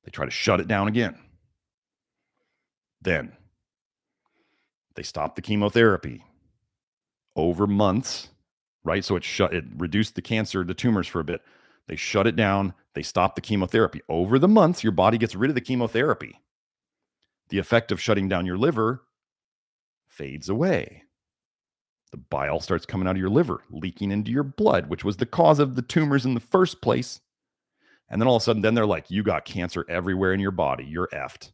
They try to shut it down again. Then they stop the chemotherapy over months, right? So it reduced the tumors for a bit. They shut it down. They stop the chemotherapy. Over the months, your body gets rid of the chemotherapy. The effect of shutting down your liver fades away. The bile starts coming out of your liver, leaking into your blood, which was the cause of the tumors in the first place. And then all of a sudden, then they're like, you got cancer everywhere in your body. You're effed.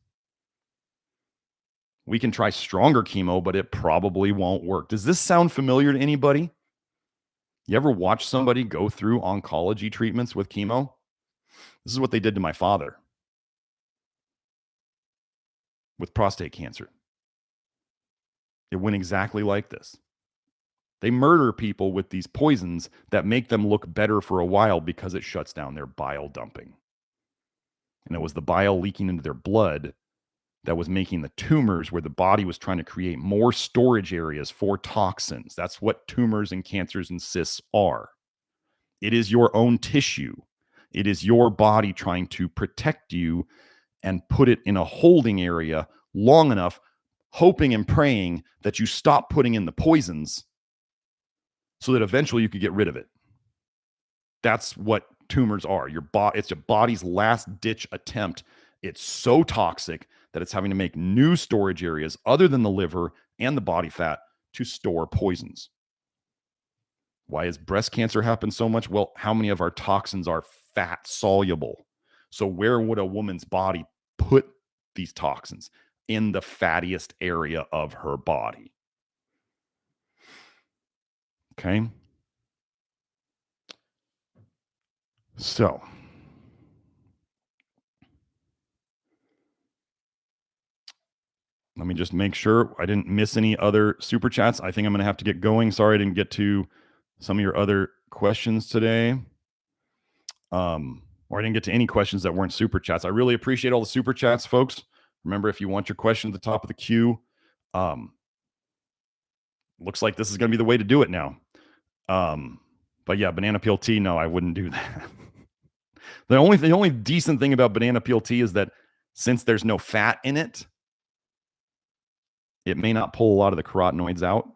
We can try stronger chemo, but it probably won't work. Does this sound familiar to anybody? You ever watch somebody go through oncology treatments with chemo? This is what they did to my father with prostate cancer. It went exactly like this. They murder people with these poisons that make them look better for a while because it shuts down their bile dumping. And it was the bile leaking into their blood that was making the tumors, where the body was trying to create more storage areas for toxins. That's what tumors and cancers and cysts are. It is your own tissue. It is your body trying to protect you and put it in a holding area long enough, hoping and praying that you stop putting in the poisons so that eventually you could get rid of it. That's what tumors are. It's your body's last ditch attempt. It's so toxic that it's having to make new storage areas other than the liver and the body fat to store poisons. Why has breast cancer happened so much? Well, how many of our toxins are fat soluble? So where would a woman's body put these toxins? In the fattiest area of her body. Okay. So let me just make sure I didn't miss any other super chats. I think I'm going to have to get going. Sorry I didn't get to some of your other questions today. Or I didn't get to any questions that weren't super chats. I really appreciate all the super chats, folks. Remember, if you want your question at the top of the queue, looks like this is going to be the way to do it now. But yeah, banana peel tea, no, I wouldn't do that. The only decent thing about banana peel tea is that since there's no fat in it, it may not pull a lot of the carotenoids out.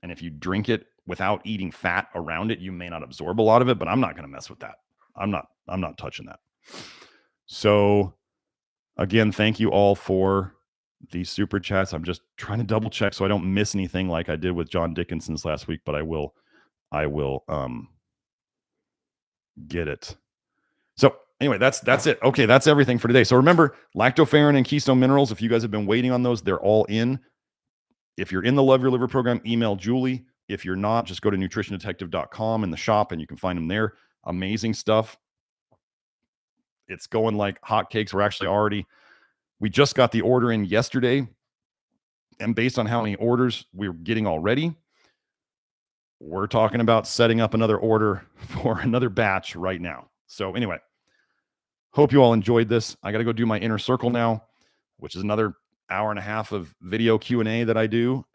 And if you drink it without eating fat around it, you may not absorb a lot of it, but I'm not going to mess with that. I'm not touching that. So again, thank you all for these super chats. I'm just trying to double check so I don't miss anything like I did with John Dickinson's last week, but I will get it. So anyway, that's it. Okay, that's everything for today. So remember, lactoferrin and keystone minerals, if you guys have been waiting on those, they're all in. If you're in the Love Your Liver program, email Julie. If you're not, just go to nutritiondetective.com in the shop and you can find them there. Amazing stuff. It's going like hotcakes. We just got the order in yesterday. And based on how many orders we're getting already, we're talking about setting up another order for another batch right now. So anyway, hope you all enjoyed this. I got to go do my inner circle now, which is another hour and a half of video Q&A that I do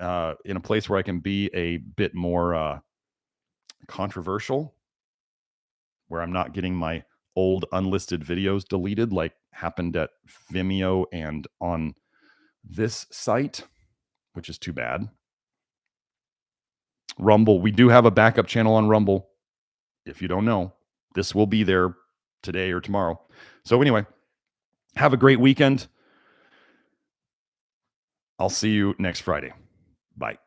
in a place where I can be a bit more controversial, where I'm not getting my old unlisted videos deleted like happened at Vimeo and on this site, which is too bad. Rumble, we do have a backup channel on Rumble. If you don't know, this will be there today or tomorrow. So anyway, have a great weekend. I'll see you next Friday. Bye.